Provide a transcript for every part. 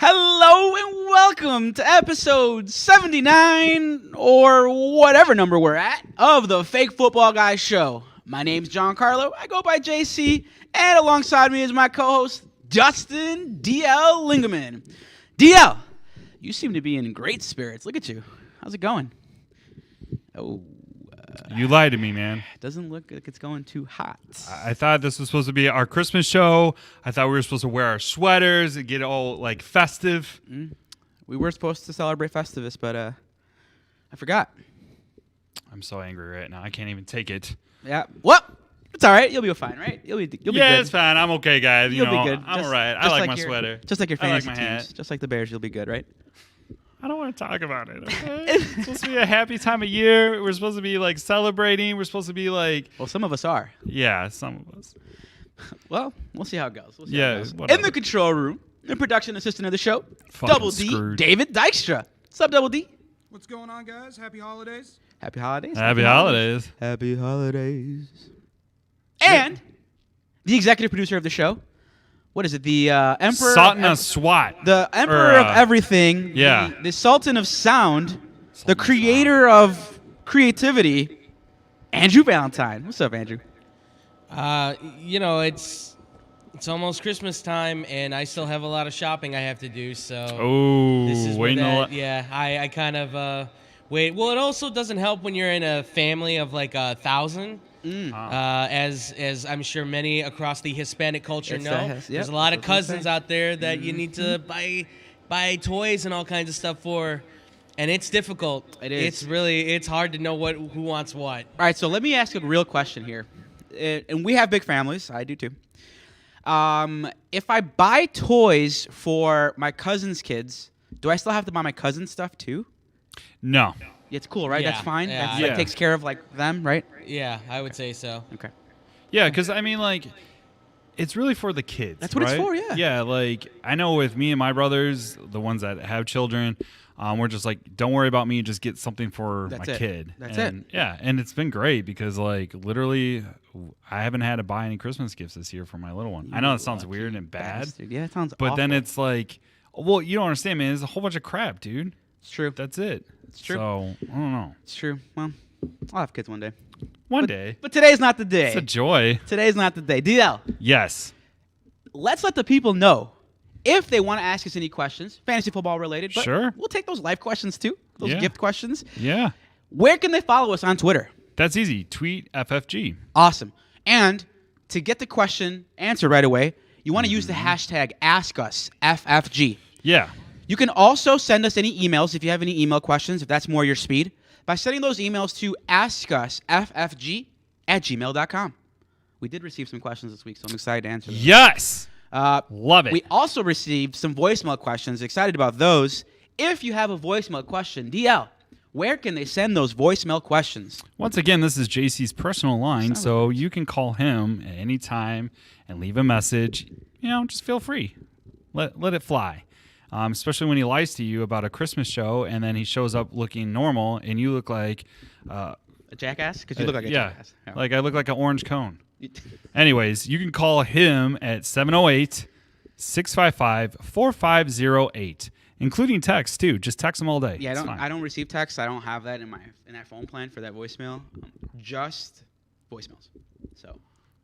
Hello and welcome to episode 79, or whatever number we're at, of the Fake Football Guys Show. My name's John Carlo. I go by JC, and alongside me is my co-host, Justin DL Lingaman. DL, you seem to be in great spirits. Look at you. How's it going? Oh. You lied to me, man. Doesn't look like it's going too hot. I thought this was supposed to be our Christmas show. I thought we were supposed to wear our sweaters and get all, like, festive. We were supposed to celebrate Festivus, but I forgot. I'm so angry right now. I can't even take it. Yeah. Well, it's all right. You'll be fine, right? You'll be good. Yeah, it's fine. I'm okay, guys. You'll be good. I'm all right. I like my sweater. Just like your fantasy I like my teams. hat. Just like the Bears, you'll be good, right? I don't want to talk about it, okay? It's supposed to be a happy time of year. We're supposed to be, like, celebrating. We're supposed to be, like... Well, some of us are. Yeah, some of us. Well, we'll see how it goes. Whatever. In the control room, the production assistant of the show, Fucking Double D, screwed. David Dykstra. What's up, Double D? What's going on, guys? Happy holidays. Happy holidays. Happy holidays. Happy holidays. And the executive producer of the show, what is it? The Emperor... Sultan Swat. The Emperor of everything. Yeah. The Sultan of Sound. The creator of creativity. Andrew Valentine. What's up, Andrew? It's almost Christmas time, and I still have a lot of shopping I have to do. So this is where waiting a that, lot. yeah, I kind of wait. Well, it also doesn't help when you're in a family of like 1,000. As I'm sure many across the Hispanic culture know, there's a lot of cousins out there that you need to buy toys and all kinds of stuff for, and it's difficult. It is. It's hard to know who wants what. All right, so let me ask a real question here. And we have big families. I do too. If I buy toys for my cousin's kids, do I still have to buy my cousin's stuff too? No. It's cool, right? Yeah, That's fine. yeah. That takes care of like them, right? Yeah, I would say so. Okay. Yeah, because, I mean, like, it's really for the kids. That's what it's right? for, yeah. Yeah, like, I know with me and my brothers, the ones that have children, we're just like, don't worry about me, just get something for my kid. That's it. Yeah, and it's been great because, like, literally, I haven't had to buy any Christmas gifts this year for my little one. I know it sounds weird and bad. Bastard. Yeah, it sounds but awful. then it's like, well, you don't understand, man. There's a whole bunch of crap, dude. It's true. That's it. It's true. So, I don't know. It's true. Well, I'll have kids one day. One day. But today's not the day. It's a joy. Today's not the day. DL, Yes. let's let the people know if they want to ask us any questions, fantasy football related. But Sure. We'll take those life questions too, those Yeah. gift questions. Yeah. Where can they follow us on Twitter? That's easy. Tweet FFG. Awesome. And to get the question answered right away, you want to use the hashtag AskUsFFG. Yeah. You can also send us any emails if you have any email questions, if that's more your speed, by sending those emails to askusffg@gmail.com. We did receive some questions this week, so I'm excited to answer them. Yes. Love it. We also received some voicemail questions. Excited about those. If you have a voicemail question, DL, where can they send those voicemail questions? Once again, this is JC's personal line, so you can call him at any time and leave a message. Just feel free. Let it fly. Especially when he lies to you about a Christmas show and then he shows up looking normal and you look like... a jackass? Because you look like a jackass. Yeah, like I look like an orange cone. Anyways, you can call him at 708-655-4508, including text too. Just text him all day. Yeah, It's fine. I don't receive texts. I don't have that in that phone plan for that voicemail. Just voicemails. So...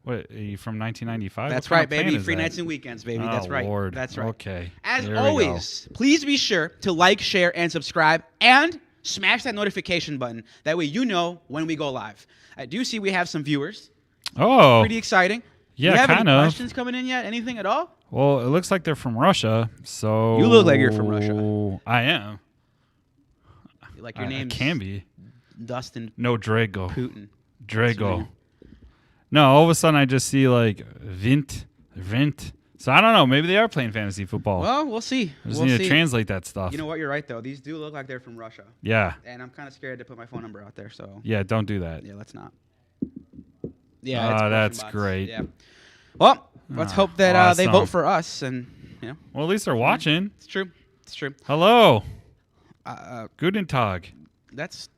What, are you from 1995? That's What kind right, of plan baby. is Free that? nights and weekends, baby. Oh, That's right. Lord. That's right. Okay. As There we always, please be sure to like, share, and subscribe, and smash that notification button. That way you know when we go live. I do see we have some viewers. Oh. Pretty exciting. Yeah, Do you have kind any of. questions coming in yet? Anything at all? Well, it looks like they're from Russia, so... You look like you're from Russia. I am. Like your I name's can be. Dustin No, Drago. Putin. Drago. No, all of a sudden I just see like Vint. So I don't know. Maybe they are playing fantasy football. Well, we'll see. I just We'll need see. to translate that stuff. You know what? You're right, though. These do look like they're from Russia. Yeah. And I'm kind of scared to put my phone number out there, so... Yeah, don't do that. Yeah, let's not. Yeah, it's that's Russian bots. great. Yeah. Well, let's hope that they vote awesome. for us, and Well, at least they're watching. it's true. It's true. Hello. Guten Tag. That's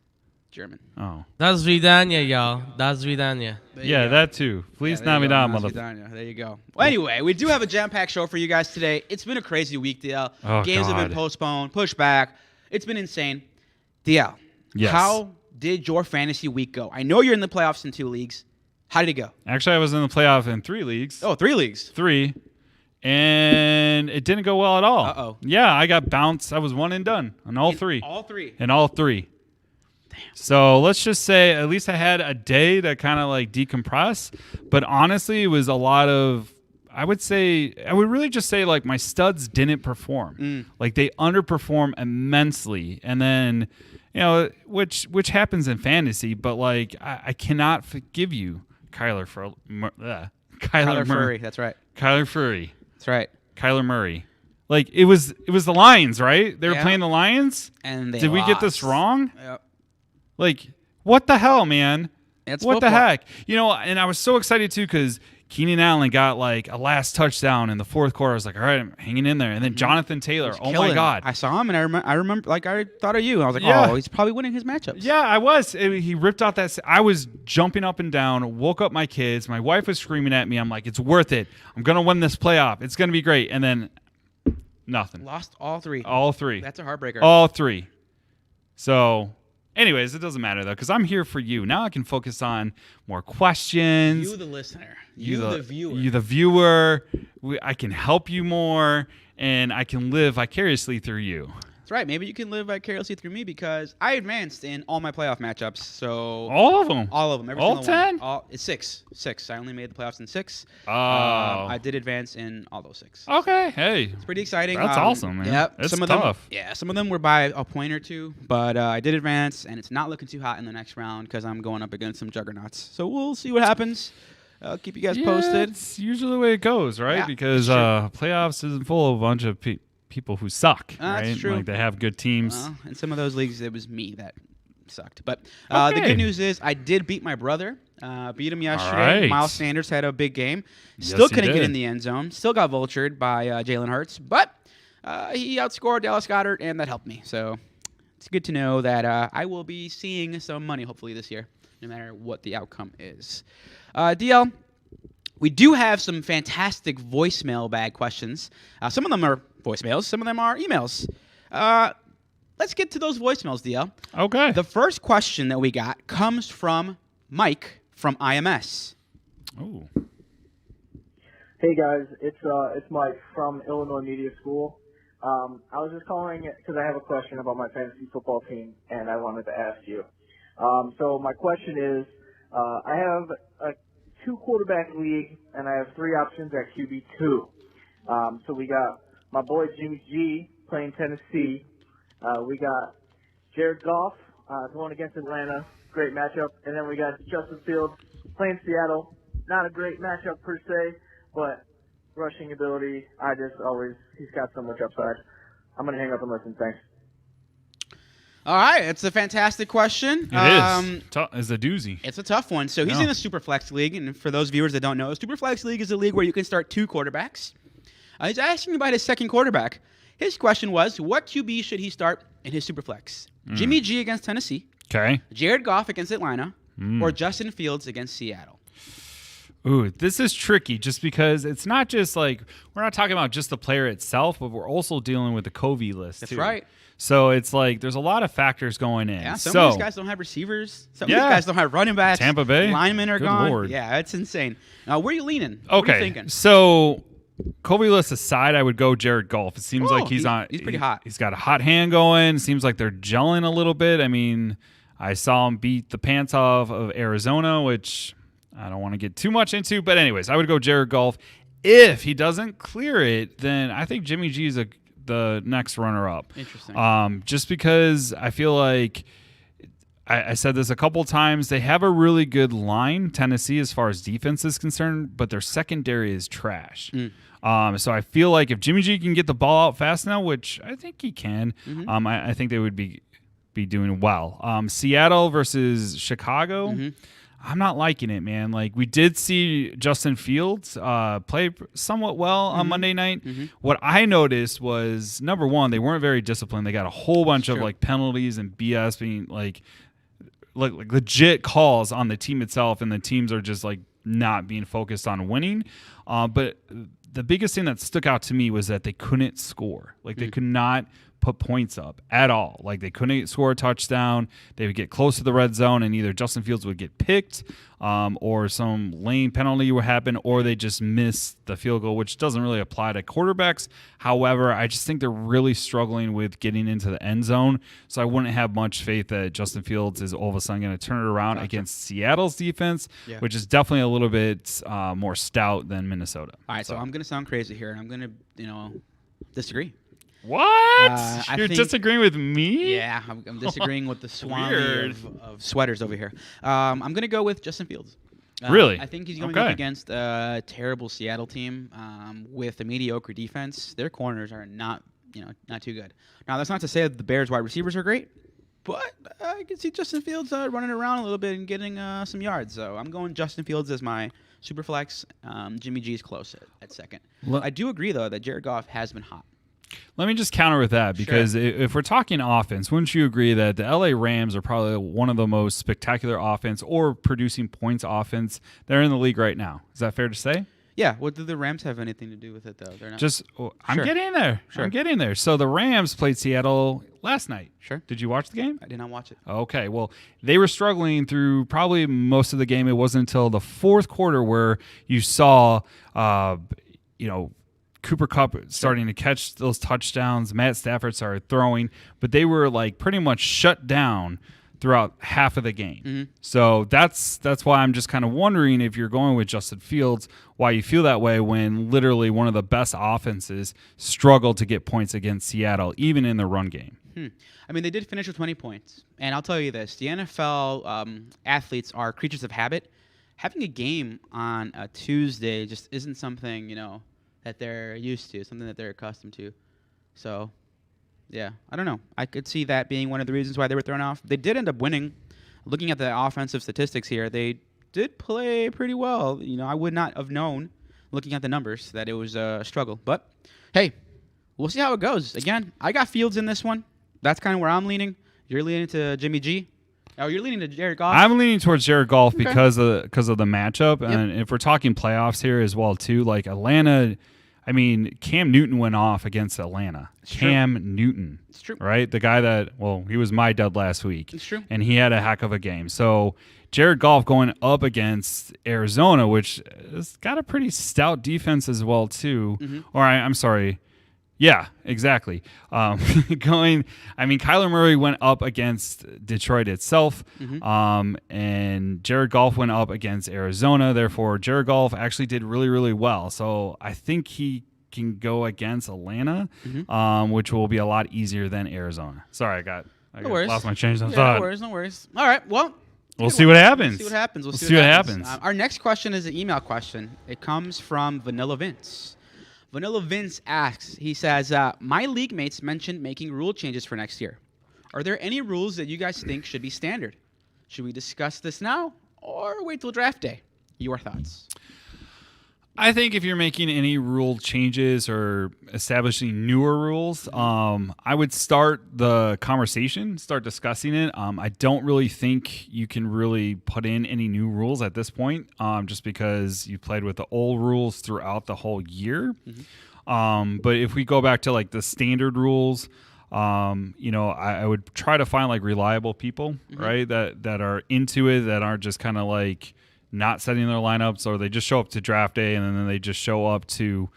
German. Oh. Das Vidania, y'all. Das Vidania. Yeah, that too. Please Navidad, motherfucker. There you go. Well, anyway, we do have a jam-packed show for you guys today. It's been a crazy week, DL. Games have been postponed, pushed back. It's been insane. DL, how did your fantasy week go? I know you're in the playoffs in 2 leagues. How did it go? Actually, I was in the playoff in 3 leagues. Oh, 3 leagues. 3. And it didn't go well at all. Uh-oh. Yeah, I got bounced. I was one and done on all 3. All 3. In all 3. Damn. So let's just say at least I had a day to kind of like decompress. But honestly, it was a lot of, I would really just say like my studs didn't perform. Like they underperform immensely. And then, which happens in fantasy, but like I cannot forgive you, Kyler Murray. That's right. Kyler Murray. That's right. Kyler Murray. Like it was the Lions, right? They were playing the Lions, and did we get this wrong? Yep. Like what the hell, man? It's what football. the heck? And I was so excited too because Keenan Allen got like a last touchdown in the 4th quarter. I was like, all right, I'm hanging in there. And then Jonathan Taylor, oh my God. I saw him and I remember, like I thought of you. I was like, oh, he's probably winning his matchups. Yeah, I was. He ripped out that. I was jumping up and down, woke up my kids. My wife was screaming at me. I'm like, it's worth it. I'm going to win this playoff. It's going to be great. And then nothing. Lost all 3. All 3. That's a heartbreaker. All 3. So... anyways, it doesn't matter, though, because I'm here for you. Now I can focus on more questions. You, the listener. You, the viewer. You, the viewer. I can help you more, and I can live vicariously through you. That's right. Maybe you can live vicariously through me because I advanced in all my playoff matchups. So all of them? All of them. Every all single 10? One. It's 6. 6. I only made the playoffs in 6. Oh. I did advance in all those 6. Okay. Hey. It's pretty exciting. That's awesome, man. Yep. It's some of tough. Some of them were by a point or 2, but I did advance, and it's not looking too hot in the next round because I'm going up against some juggernauts. So we'll see what happens. I'll keep you guys posted. It's usually the way it goes, right? Yeah, because playoffs isn't full of a bunch of people who suck, right? That's true. Like they have good teams. In some of those leagues, it was me that sucked. But the good news is I did beat my brher. Beat him yesterday. Right. Miles Sanders had a big game. Still couldn't get in the end zone. Still got vultured by Jalen Hurts. But he outscored Dallas Goedert, and that helped me. So it's good to know that I will be seeing some money hopefully this year, no matter what the outcome is. DL, we do have some fantastic voicemail bag questions. Some of them are voicemails. Some of them are emails. Let's get to those voicemails, DL. Okay. The first question that we got comes from Mike from IMS. Oh. Hey guys, it's Mike from Illinois Media School. I was just calling because I have a question about my fantasy football team, and I wanted to ask you. So my question is, I have a 2-quarterback league, and I have 3 options at QB2. So we got my boy Jimmy G playing Tennessee. We got Jared Goff going against Atlanta. Great matchup. And then we got Justin Fields playing Seattle. Not a great matchup per se, but rushing ability, he's got so much upside. I'm going to hang up and listen. Thanks. All right, it's a fantastic question. It is. It's a doozy. It's a tough one. So he's in a Superflex league, and for those viewers that don't know, a Superflex league is a league where you can start 2 quarterbacks. He's asking about his second quarterback. His question was, what QB should he start in his Superflex? Jimmy G against Tennessee. Okay. Jared Goff against Atlanta. Or Justin Fields against Seattle. Ooh, this is tricky just because it's not just like, we're not talking about just the player itself, but we're also dealing with the COVID list, That's too. right. So it's like there's a lot of factors going in. Yeah, some of these guys don't have receivers. Some of these guys don't have running backs. Tampa Bay. Linemen are Good gone. Lord. Yeah, it's insane. Where are you leaning? Okay. What are you thinking? So COVID list aside, I would go Jared Goff. It seems like he's pretty hot. He's got a hot hand going. It seems like they're gelling a little bit. I mean, I saw him beat the pants off of Arizona, which I don't want to get too much into. But anyways, I would go Jared Goff. If he doesn't clear it, then I think Jimmy G is the next runner-up. Interesting. Just because I feel like I said this a couple times, they have a really good line, Tennessee, as far as defense is concerned, but their secondary is trash. So I feel like if Jimmy G can get the ball out fast now, which I think he can, I think they would be doing well. Seattle versus Chicago. I'm not liking it, man. Like, we did see Justin Fields play somewhat well on Monday night. What I noticed was, number one, they weren't very disciplined. They got a whole bunch of like penalties and BS being like like legit calls on the team itself, and the teams are just like not being focused on winning. But the biggest thing that stuck out to me was that they couldn't score. Like they could not put points up at all. Like they couldn't score a touchdown. They would get close to the red zone, and either Justin Fields would get picked or some lame penalty would happen, or they just miss the field goal, which doesn't really apply to quarterbacks. However, I just think they're really struggling with getting into the end zone, so I wouldn't have much faith that Justin Fields is all of a sudden going to turn it around against Seattle's defense, which is definitely a little bit more stout than Minnesota. All right, so I'm going to sound crazy here, and I'm going to, disagree. What? You're disagreeing with me? Yeah, I'm disagreeing with the swami of sweaters over here. I'm going to go with Justin Fields. Really? I think he's going up against a terrible Seattle team with a mediocre defense. Their corners are not too good. Now, that's not to say that the Bears' wide receivers are great, but I can see Justin Fields running around a little bit and getting some yards. So I'm going Justin Fields as my super flex. Jimmy G is close at second. I do agree, though, that Jared Goff has been hot. Let me just counter with that, because if we're talking offense, wouldn't you agree that the LA Rams are probably one of the most spectacular offense or producing points offense that are in the league right now? Is that fair to say? Yeah. What do the Rams have anything to do with it, though? They're not. I'm getting there. Sure. I'm getting there. So the Rams played Seattle last night. Sure. Did you watch the game? I did not watch it. Okay. Well, they were struggling through probably most of the game. It wasn't until the fourth quarter where you saw, Cooper Kupp starting to catch those touchdowns. Matt Stafford started throwing, but they were like pretty much shut down throughout half of the game. Mm-hmm. So that's why I'm just kind of wondering, if you're going with Justin Fields, why you feel that way when literally one of the best offenses struggled to get points against Seattle, even in the run game. I mean, they did finish with 20 points. And I'll tell you this, the NFL athletes are creatures of habit. Having a game on a Tuesday just isn't something, that they're used to, something that they're accustomed to. So, yeah, I don't know. I could see that being one of the reasons why they were thrown off. They did end up winning. Looking at the offensive statistics here, they did play pretty well. I would not have known, looking at the numbers, that it was a struggle. But, hey, we'll see how it goes. Again, I got Fields in this one. That's kind of where I'm leaning. You're leaning to Jimmy G. Oh, you're leaning to Jared Goff? I'm leaning towards Jared Goff because of the matchup. Yep. And if we're talking playoffs here as well, too, like Atlanta – Cam Newton went off against Atlanta. Cam Newton. It's true. Right? The guy that, he was my dud last week. It's true. And he had a heck of a game. So Jared Goff going up against Arizona, which has got a pretty stout defense as well, too. Mm-hmm. Or I'm sorry. Yeah, exactly. Kyler Murray went up against Detroit itself, and Jared Goff went up against Arizona. Therefore, Jared Goff actually did really, really well. So I think he can go against Atlanta, which will be a lot easier than Arizona. Sorry, I lost my train of thought. No worries. All right, well. We'll see what happens. We'll see what happens. Our next question is an email question. It comes from Vanilla Vince. Vanilla Vince asks, he says, my league mates mentioned making rule changes for next year. Are there any rules that you guys think should be standard? Should we discuss this now or wait till draft day? Your thoughts? I think if you're making any rule changes or establishing newer rules, I would start the conversation, start discussing it. I don't really think you can really put in any new rules at this point, just because you played with the old rules throughout the whole year. But if we go back to like the standard rules, I would try to find like reliable people, right, that are into it, that aren't just kind of like not setting their lineups, or they just show up to draft day and then they just show up to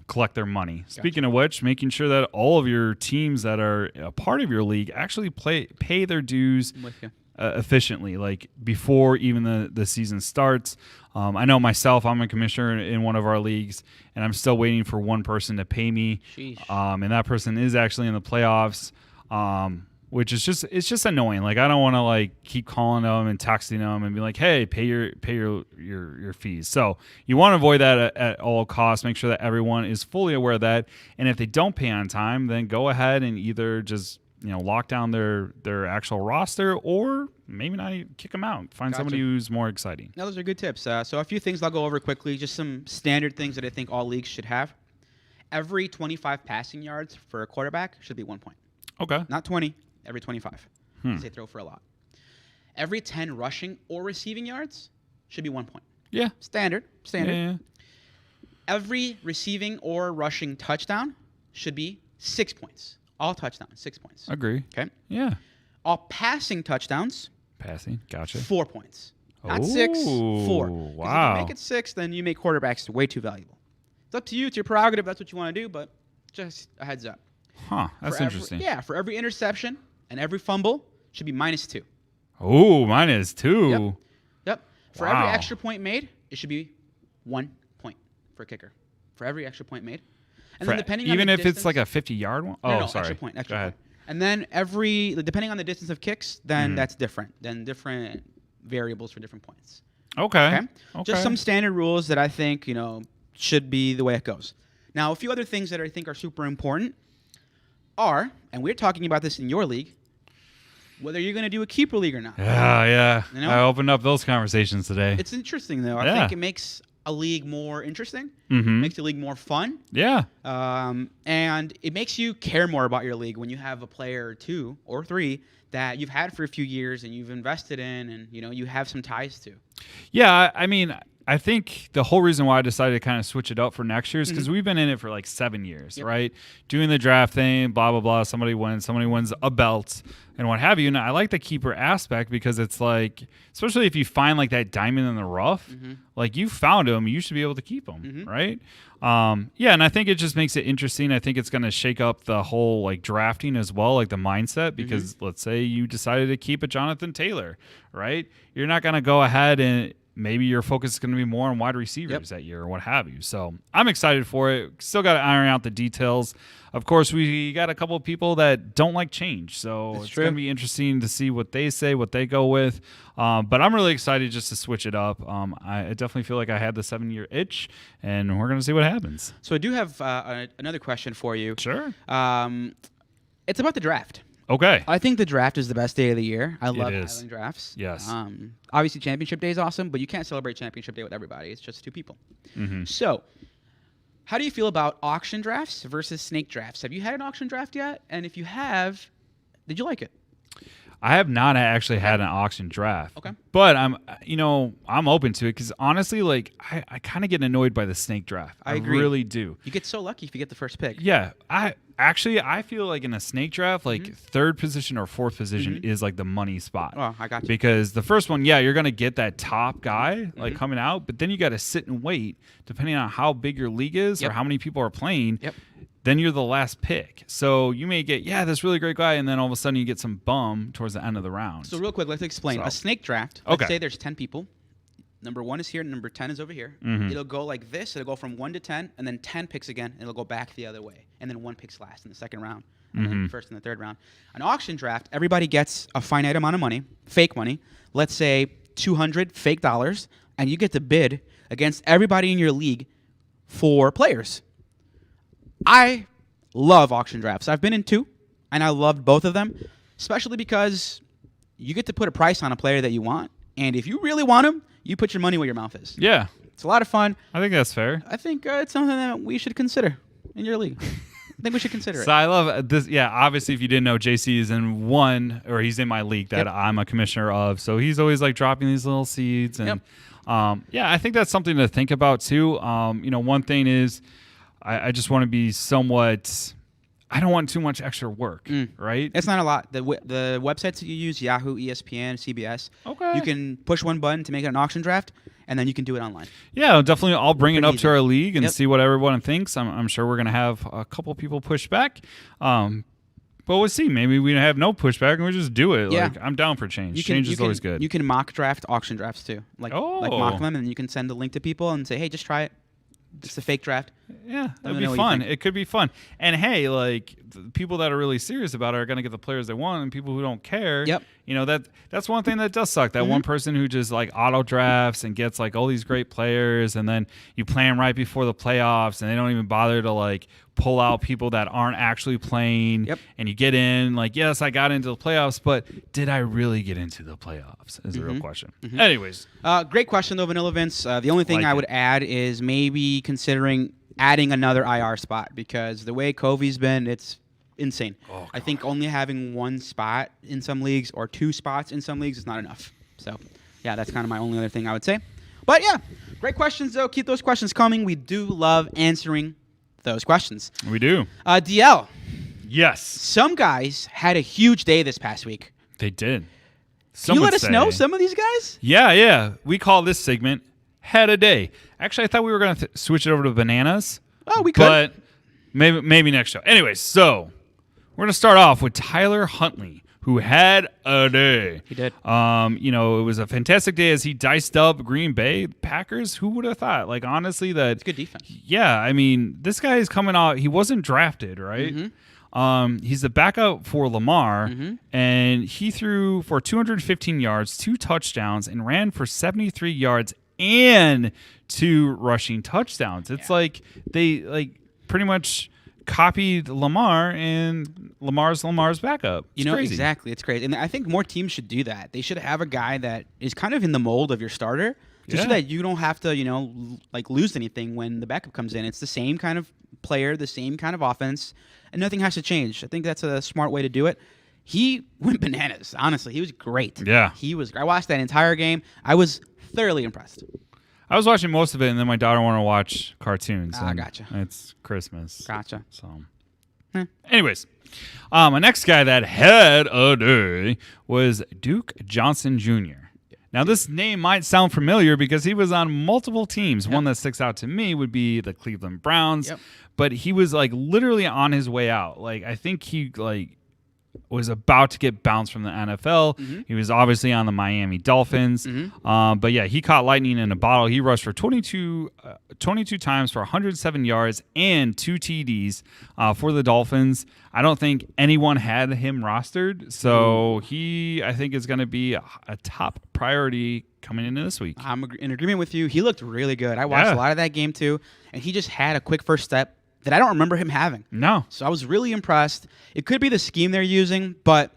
collect their money. Gotcha. Speaking of which, making sure that all of your teams that are a part of your league actually pay their dues efficiently, like before even the season starts. I know myself, I'm a commissioner in one of our leagues, and I'm still waiting for one person to pay me. And that person is actually in the playoffs. Which is just annoying. Like, I don't want to like keep calling them and texting them and be like, hey, pay your fees. So you want to avoid that at all costs. Make sure that everyone is fully aware of that. And if they don't pay on time, then go ahead and either just lock down their actual roster, or maybe not kick them out. Find somebody who's more exciting. Now, those are good tips. So a few things I'll go over quickly. Just some standard things that I think all leagues should have. Every 25 passing yards for a quarterback should be 1 point. Okay. Not 20. Every 25. They throw for a lot. every 10 rushing or receiving yards should be 1 point. Yeah. Standard. Yeah. Every receiving or rushing touchdown should be 6 points. All touchdowns, 6 points. Agree. Okay. Yeah. All passing touchdowns, Passing. Gotcha. 4 points. Not 6, 4. 'Cause Wow. if you make it 6, then you make quarterbacks way too valuable. It's up to you. It's your prerogative. That's what you want to do, but just a heads up. Huh. That's interesting. For every interception and every fumble should be -2. Oh, mine is 2. Yep. For every Wow. extra point made, it should be 1 point for a kicker. For every extra point made. And then depending even on the if distance, it's like a 50-yard one? Oh, no, sorry. Extra point. Go ahead. And then depending on the distance of kicks, then that's different. Then different variables for different points. Okay. Just some standard rules that I think, should be the way it goes. Now, a few other things that I think are super important are, and we're talking about this in your league, whether you're going to do a keeper league or not. Yeah. You know? I opened up those conversations today. It's interesting, though. I Yeah. think it makes a league more interesting, Mm-hmm. makes the league more fun, Yeah. and it makes you care more about your league when you have a player or 2 or 3 that you've had for a few years and you've invested in and, you have some ties to. Yeah, I mean, I think the whole reason why I decided to kind of switch it up for next year is because we've been in it for like 7 years, right? Doing the draft thing, blah, blah, blah. Somebody wins a belt and what have you. And I like the keeper aspect because it's like, especially if you find like that diamond in the rough, like you found him, you should be able to keep him, right? And I think it just makes it interesting. I think it's going to shake up the whole like drafting as well, like the mindset, because let's say you decided to keep a Jonathan Taylor, right? You're not going to go ahead and maybe your focus is going to be more on wide receivers that year or what have you. So I'm excited for it. Still got to iron out the details. Of course, we got a couple of people that don't like change. So it's going to be interesting to see what they say, what they go with. But I'm really excited just to switch it up. I definitely feel like I had the 7-year itch, and we're going to see what happens. So I do have another question for you. Sure. It's about the draft. Okay. I think the draft is the best day of the year. I love is. having drafts. Yes. Obviously, championship day is awesome, but you can't celebrate championship day with everybody. It's just 2 people. So, how do you feel about auction drafts versus snake drafts? Have you had an auction draft yet? And if you have, did you like it? I have not actually had an auction draft. Okay. But I'm open to it because honestly, like I kind of get annoyed by the snake draft. I agree. Really do. You get so lucky if you get the first pick. Yeah. I feel like in a snake draft, like 3rd position or 4th position is like the money spot. Oh, I got you. Because the first one, you're going to get that top guy like coming out, but then you got to sit and wait depending on how big your league is or how many people are playing. Yep. Then you're the last pick. So you may get, this really great guy, and then all of a sudden you get some bum towards the end of the round. So real quick, let's explain. A snake draft, let's say there's 10 people. Number 1 is here, number 10 is over here. It'll go like this. It'll go from 1 to 10, and then 10 picks again, and it'll go back the other way. And then 1 picks last in the second round, and then first in the third round. An auction draft, everybody gets a finite amount of money, fake money. Let's say 200 fake dollars, and you get to bid against everybody in your league for players. I love auction drafts. I've been in 2, and I loved both of them, especially because you get to put a price on a player that you want, and if you really want him, you put your money where your mouth is. Yeah. It's a lot of fun. I think that's fair. I think it's something that we should consider in your league. I think we should consider it. So I love this. Yeah, obviously, if you didn't know, JC is in he's in my league that I'm a commissioner of. So he's always like dropping these little seeds. And I think that's something to think about too. One thing is I just want to be somewhat, I don't want too much extra work, right? It's not a lot. The websites that you use, Yahoo, ESPN, CBS, you can push one button to make it an auction draft, and then you can do it online. Yeah, definitely. I'll bring it up easy. to our league and see what everyone thinks. I'm sure we're going to have a couple people push back. But we'll see. Maybe we have no pushback and we just do it. Yeah. Like, I'm down for change. Change is always good. You can mock draft auction drafts too. Like mock them, and then you can send a link to people and say, hey, just try it. It's a fake draft. Yeah, that'd be fun. It could be fun. And hey, like the people that are really serious about it are going to get the players they want, and people who don't care. Yep. That's one thing that does suck. That one person who just like auto drafts and gets like all these great players, and then you play them right before the playoffs, and they don't even bother to like pull out people that aren't actually playing. Yep. And you get in like, yes, I got into the playoffs, but did I really get into the playoffs? Is the real question. Anyways, great question though, Vanilla Vince. The only thing I would add is maybe considering adding another IR spot, because the way Covey's been, it's insane. Oh, I think only having one spot in some leagues or two spots in some leagues is not enough. So, yeah, that's kind of my only other thing I would say. But, yeah, great questions, though. Keep those questions coming. We do love answering those questions. We do. DL. Yes. Some guys had a huge day this past week. They did. Can you let us know some of these guys? Yeah. We call this segment Head a Day. Actually, I thought we were going to switch it over to bananas. Oh, we could. But maybe next show. Anyways, so we're going to start off with Tyler Huntley, who had a day. He did. It was a fantastic day as he diced up Green Bay Packers. Who would have thought? Like, honestly, It's good defense. Yeah, I mean, this guy is coming out. He wasn't drafted, right? Mm-hmm. He's the backup for Lamar, and he threw for 215 yards, 2 touchdowns, and ran for 73 yards and 2 rushing touchdowns. It's like they pretty much copied Lamar, and Lamar's backup. It's crazy. Exactly. It's crazy. And I think more teams should do that. They should have a guy that is kind of in the mold of your starter, just so that you don't have to, lose anything when the backup comes in. It's the same kind of player, the same kind of offense, and nothing has to change. I think that's a smart way to do it. He went bananas, honestly. He was great. Yeah. I watched that entire game. I was thoroughly impressed. I was watching most of it, and then my daughter wanted to watch cartoons. Ah, gotcha. It's Christmas. Gotcha. So, anyways, my next guy that had a day was Duke Johnson Jr. Now, this name might sound familiar because he was on multiple teams. Yep. One that sticks out to me would be the Cleveland Browns. Yep. But he was literally on his way out. I think he was about to get bounced from the NFL. Mm-hmm. He was obviously on the Miami Dolphins. Mm-hmm. But yeah, he caught lightning in a bottle. He rushed for 22 times for 107 yards and 2 TDs for the Dolphins. I don't think anyone had him rostered. So he, I think, is going to be a top priority coming into this week. I'm in agreement with you. He looked really good. I watched a lot of that game too, and he just had a quick first step that I don't remember him having. No. So I was really impressed. It could be the scheme they're using, but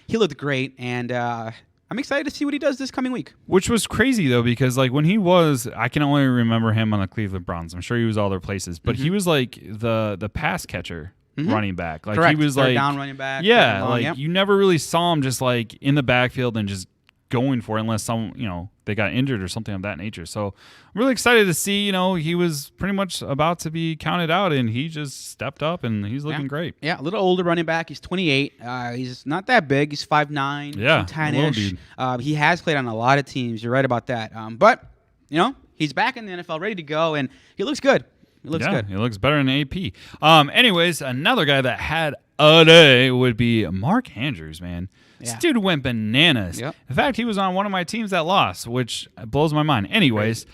he looked great, and I'm excited to see what he does this coming week. Which was crazy, though, because when he was, I can only remember him on the Cleveland Browns. I'm sure he was all other places, but he was like the pass catcher running back. Correct. He was third down running back. Yeah, you never really saw him just in the backfield and just going for it unless they got injured or something of that nature. So I'm really excited to see, he was pretty much about to be counted out, and he just stepped up, and he's looking great. Yeah, a little older running back. He's 28. He's not that big. He's 5'9", 210-ish. He has played on a lot of teams. You're right about that. But, he's back in the NFL, ready to go, and he looks good. He looks good. He looks better than AP. Anyways, another guy that had a day would be Mark Andrews, man. This dude went bananas. Yep. In fact, he was on one of my teams that lost, which blows my mind. Anyways,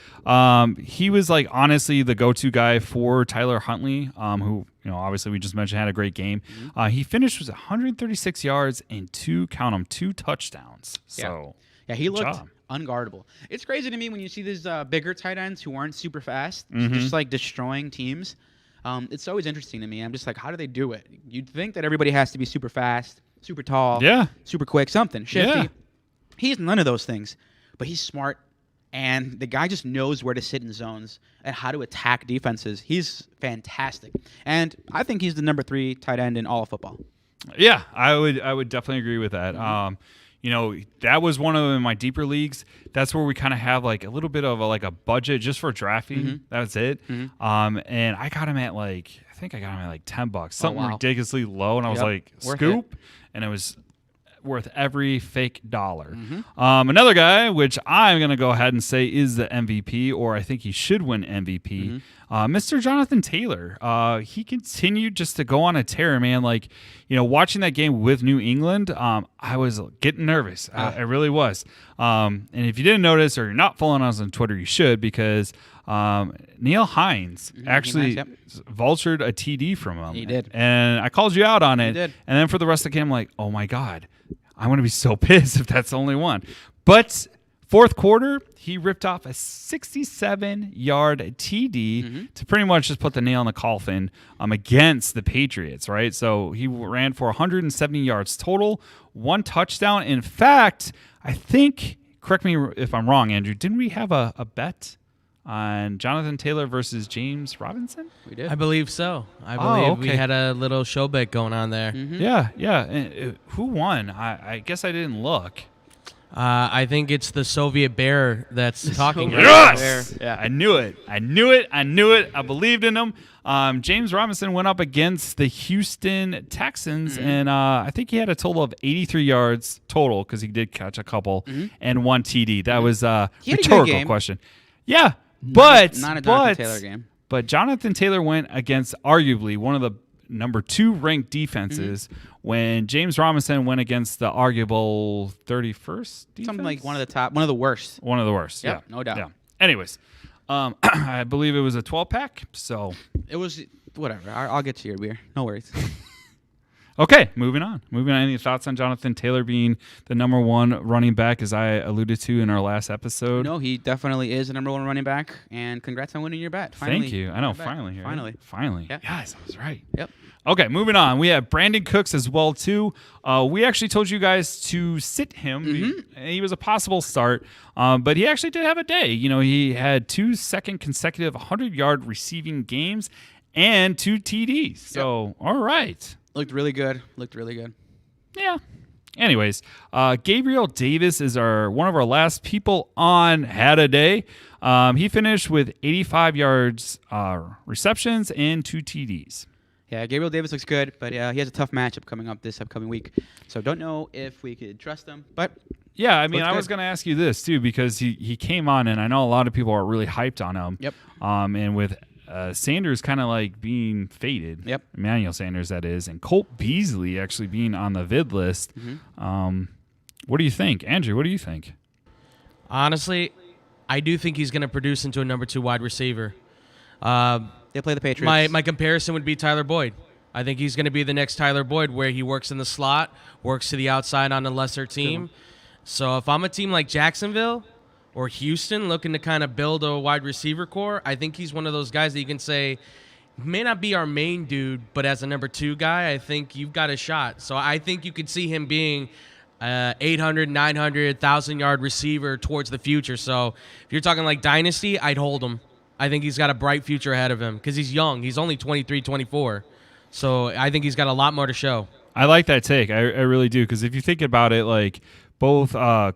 he was honestly the go-to guy for Tyler Huntley, who obviously we just mentioned had a great game. Mm-hmm. He finished with 136 yards and 2 touchdowns. So he looked unguardable. It's crazy to me when you see these bigger tight ends who aren't super fast, just destroying teams. It's always interesting to me. I'm just how do they do it? You'd think that everybody has to be super fast, super tall, super quick, something shifty. Yeah. He's none of those things, but he's smart, and the guy just knows where to sit in zones and how to attack defenses. He's fantastic, and I think he's the number 3 tight end in all of football. Yeah, I would definitely agree with that. That was one of my deeper leagues. That's where we kind of have a little bit of a budget just for drafting. Mm-hmm. That's it. Mm-hmm. And I got him at I think I got him at $10, something ridiculously low. And I was scoop, and it was worth every fake dollar. Mm-hmm. Another guy, which I'm going to go ahead and say is the MVP, or I think he should win MVP, Mr. Jonathan Taylor. He continued just to go on a tear, man. Watching that game with New England, I was getting nervous. I really was. And if you didn't notice or you're not following us on Twitter, you should, because Neil Hines actually vultured a TD from him. He did. And I called you out on it. He did. And then for the rest of the game, I'm like, oh my God, I'm going to be so pissed if that's the only one. But fourth quarter, he ripped off a 67-yard TD to pretty much just put the nail in the coffin against the Patriots, right? So he ran for 170 yards total, 1 touchdown. In fact, I think, correct me if I'm wrong, Andrew, didn't we have a bet on Jonathan Taylor versus James Robinson? We did. I believe so. I believe we okay. had a little show bet going on there. Yeah. And, who won? I guess I didn't look. I think it's the Soviet bear that's talking. Soviet right now. Yes! Yeah, I knew it. I believed in him. James Robinson went up against the Houston Texans, and I think he had a total of 83 yards total because he did catch a couple and 1 TD. That was a rhetorical question. Yeah, but not a Jonathan Taylor game. But Jonathan Taylor went against arguably one of the number 2 ranked defenses when James Robinson went against the arguable 31st defense? Something like one of the worst. One of the worst, Yep, yeah. no doubt. Yeah. Anyways, I believe it was a 12-pack, so. It was, whatever. I'll get to your beer. No worries. Okay, moving on. Any thoughts on Jonathan Taylor being the number 1 running back, as I alluded to in our last episode? No, he definitely is the number 1 running back, and congrats on winning your bet. Finally, Thank you. I know, finally. Right? Finally. Yep. Yes, I was right. Yep. Okay, moving on. We have Brandon Cooks as well, too. We actually told you guys to sit him. He was a possible start, but he actually did have a day. You know, he had 2 second consecutive 100-yard receiving games and 2 TDs. So, all right. Looked really good. Yeah. Anyways, Gabriel Davis is one of our last people on Had a Day. He finished with 85 yards receptions and 2 TDs. Yeah, Gabriel Davis looks good, but he has a tough matchup coming up this upcoming week. So don't know if we could trust him, but yeah, I mean, I was going to ask you this too because he came on, and I know a lot of people are really hyped on him. Yep. And with Sanders kind of like being faded. Yep. Emmanuel Sanders, that is, and Colt Beasley actually being on the vid list. What do you think, Andrew? What do you think? Honestly, I do think he's going to produce into a number 2 wide receiver. They play the Patriots. My comparison would be Tyler Boyd. I think he's going to be the next Tyler Boyd, where he works in the slot, works to the outside on a lesser team. So if I'm a team like Jacksonville or Houston looking to kind of build a wide receiver core, I think he's one of those guys that you can say may not be our main dude, but as a number 2 guy, I think you've got a shot. So I think you could see him being 800, 900, 1,000-yard receiver towards the future. So if you're talking like Dynasty, I'd hold him. I think he's got a bright future ahead of him because he's young. He's only 23, 24. So I think he's got a lot more to show. I like that take. I really do, because if you think about it, like both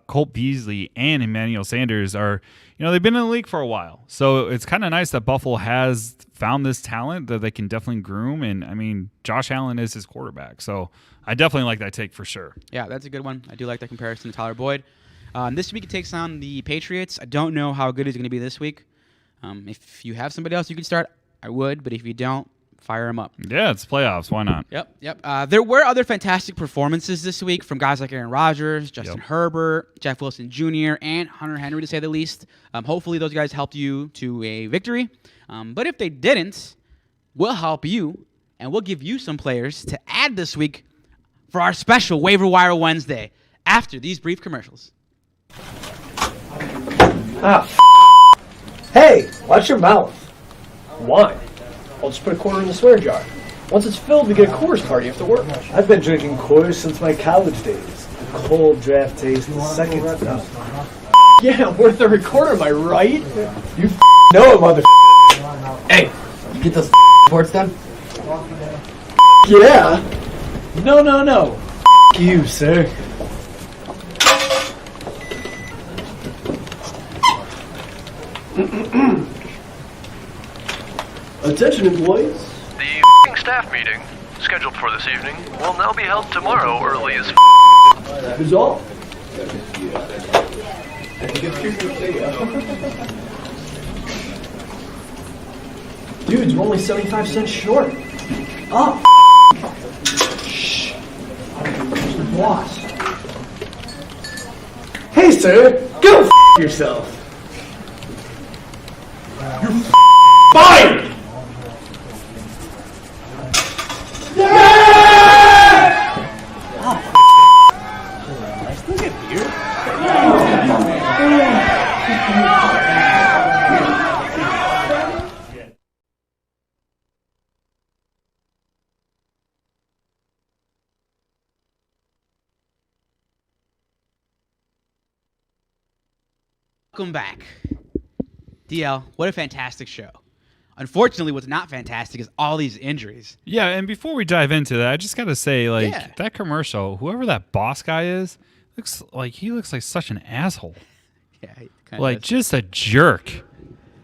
Colt Beasley and Emmanuel Sanders are, they've been in the league for a while. So it's kind of nice that Buffalo has found this talent that they can definitely groom. And, I mean, Josh Allen is his quarterback. So I definitely like that take for sure. Yeah, that's a good one. I do like that comparison to Tyler Boyd. This week he takes on the Patriots. I don't know how good he's going to be this week. If you have somebody else you can start, I would. But if you don't, fire him up. Yeah, it's playoffs. Why not? Yep. There were other fantastic performances this week from guys like Aaron Rodgers, Justin Herbert, Jeff Wilson Jr., and Hunter Henry, to say the least. Hopefully those guys helped you to a victory. But if they didn't, we'll help you, and we'll give you some players to add this week for our special Waiver Wire Wednesday after these brief commercials. Hey, watch your mouth. Wine. I'll just put a quarter in the swear jar. Once it's filled, we get a Coors party after work. I've been drinking Coors since my college days. The cold draft taste is second to none. Yeah, worth a recorder, am I right? You know it, mother. Hey, you get those reports done? Yeah. No. You, sir. Attention, employees. The staff meeting, scheduled for this evening, will now be held tomorrow early as That is all. Dudes, we're only 75 cents short. Oh, shh. Mr. Boss. Hey, sir. Go yourself. You're fired! Welcome back. DL, what a fantastic show. Unfortunately, what's not fantastic is all these injuries. Yeah, and before we dive into that, I just got to say, that commercial, whoever that boss guy is, looks like such an asshole. Yeah, he kinda does. Just a jerk.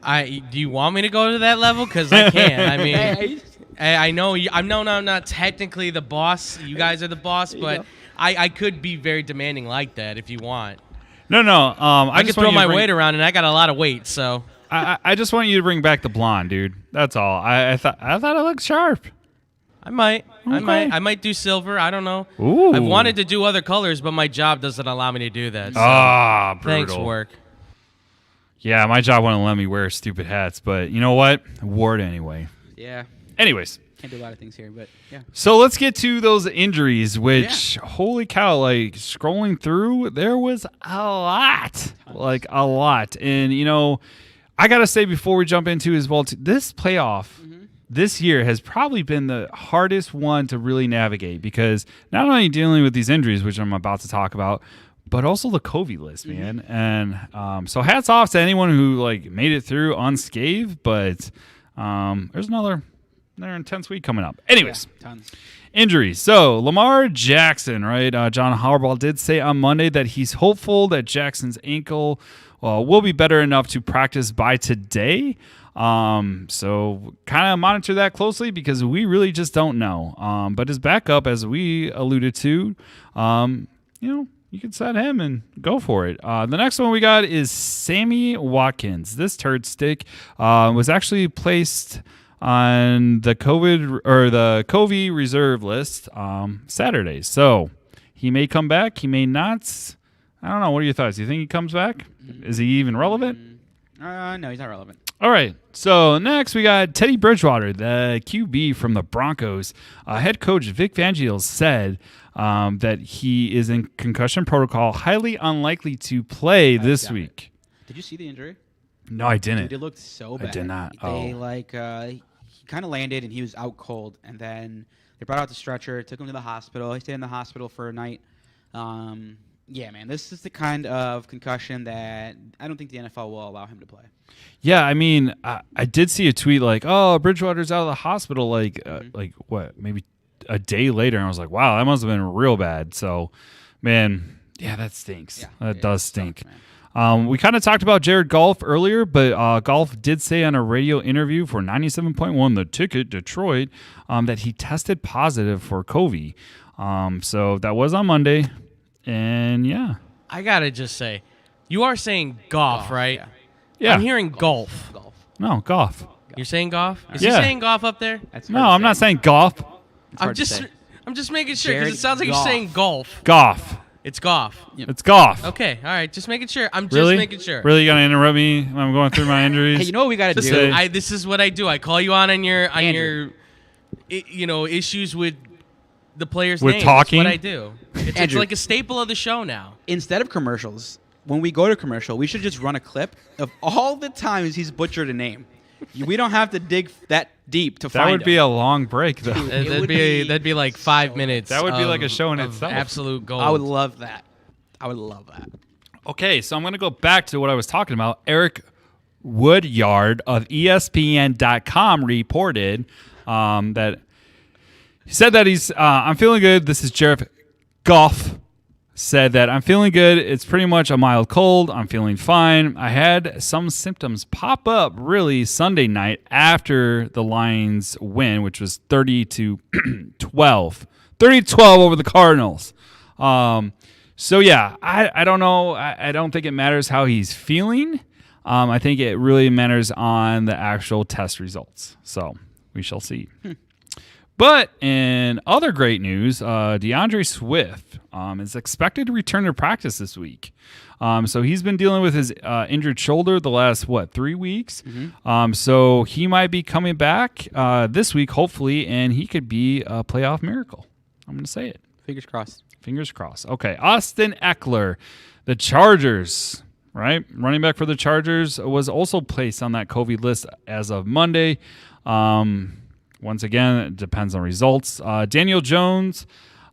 Do you want me to go to that level? Because I can. I mean, I know I'm not technically the boss. You guys are the boss, but I could be very demanding like that if you want. No. I can throw my weight around, and I got a lot of weight, so. I just want you to bring back the blonde, dude. That's all. I thought it looked sharp. I might. Okay. I might do silver. I don't know. Ooh. I've wanted to do other colors, but my job doesn't allow me to do that. So. Brutal. Thanks, work. Yeah, my job wouldn't let me wear stupid hats, but you know what? Wore it anyway. Yeah. Anyways. Can't do a lot of things here, but yeah. So let's get to those injuries, which, holy cow, scrolling through, there was a lot. A lot. And, I got to say before we jump into as well, this playoff this year has probably been the hardest one to really navigate because not only dealing with these injuries, which I'm about to talk about, but also the COVID list, man. And so hats off to anyone who made it through unscathed, but there's another intense week coming up. Anyways, tons. Injuries. So Lamar Jackson, right? John Harbaugh did say on Monday that he's hopeful that Jackson's ankle will be better enough to practice by today. So kind of monitor that closely because we really just don't know. But his backup, as we alluded to, you can set him and go for it. The next one we got is Sammy Watkins. This turd stick was actually placed on the COVID reserve list Saturday. So he may come back. He may not. I don't know. What are your thoughts? Do you think he comes back? Is he even relevant? No, he's not relevant. All right. So next we got Teddy Bridgewater, the QB from the Broncos. Head coach Vic Fangio said that he is in concussion protocol, highly unlikely to play this week. Did you see the injury? No, I didn't. Dude, it looked so bad. I did not. He kind of landed and he was out cold, and then they brought out the stretcher, took him to the hospital. He stayed in the hospital for a night. Yeah, man, this is the kind of concussion that I don't think the NFL will allow him to play. Yeah, I mean, I did see a tweet Bridgewater's out of the hospital, what, maybe a day later, and I was like, wow, that must have been real bad. So, man, yeah, that stinks. Yeah, that does stink. Sucks, we kind of talked about Jared Goff earlier, but Goff did say on a radio interview for 97.1 The Ticket Detroit that he tested positive for COVID. So that was on Monday. And yeah, I gotta just say, you are saying golf, right? Yeah. I'm hearing golf. No, golf. You're saying golf? Is Yeah. he saying golf up there? No, I'm not saying golf. I'm just making sure because it sounds like you're saying golf. Golf. It's golf. It's golf. Okay, all right, just making sure. I'm just Really? making sure. Really, you gonna interrupt me when I'm going through my injuries? Hey, you know what we gotta do? say- This is what I do. I call you on your Andrew. issues with the players' With names. talking? That's what I do. It's Andrew. like a staple of the show now. Instead of commercials, when we go to commercial, we should just run a clip of all the times he's butchered a name. We don't have to dig that deep to find That would be him. a long break, though. That'd be like 5 minutes. That would be like a show in of itself. Absolute gold. I would love that. Okay, so I'm going to go back to what I was talking about. Eric Woodyard of ESPN.com reported that he said that I'm feeling good. This is Jared Goff said that I'm feeling good. It's pretty much a mild cold. I'm feeling fine. I had some symptoms pop up really Sunday night after the Lions win, which was 30-12. 30-12 over the Cardinals. So, yeah, I don't know. I don't think it matters how he's feeling. I think it really matters on the actual test results. So we shall see. But in other great news, DeAndre Swift is expected to return to practice this week. So he's been dealing with his injured shoulder the last, 3 weeks? Mm-hmm. So he might be coming back this week, hopefully, and he could be a playoff miracle. I'm going to say it. Fingers crossed. Fingers crossed. Okay, Austin Eckler, the Chargers, right? Running back for the Chargers was also placed on that COVID list as of Monday. Once again, it depends on results. Daniel Jones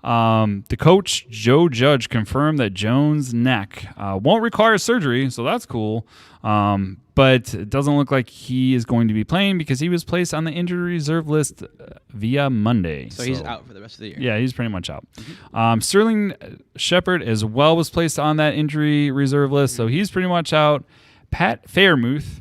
The coach, Joe Judge, confirmed that Jones' neck won't require surgery, so that's cool. But it doesn't look like he is going to be playing because he was placed on the injury reserve list via Monday. So he's out for the rest of the year. Yeah, he's pretty much out. Sterling Shepard as well was placed on that injury reserve list, so he's pretty much out. Pat Fairmouth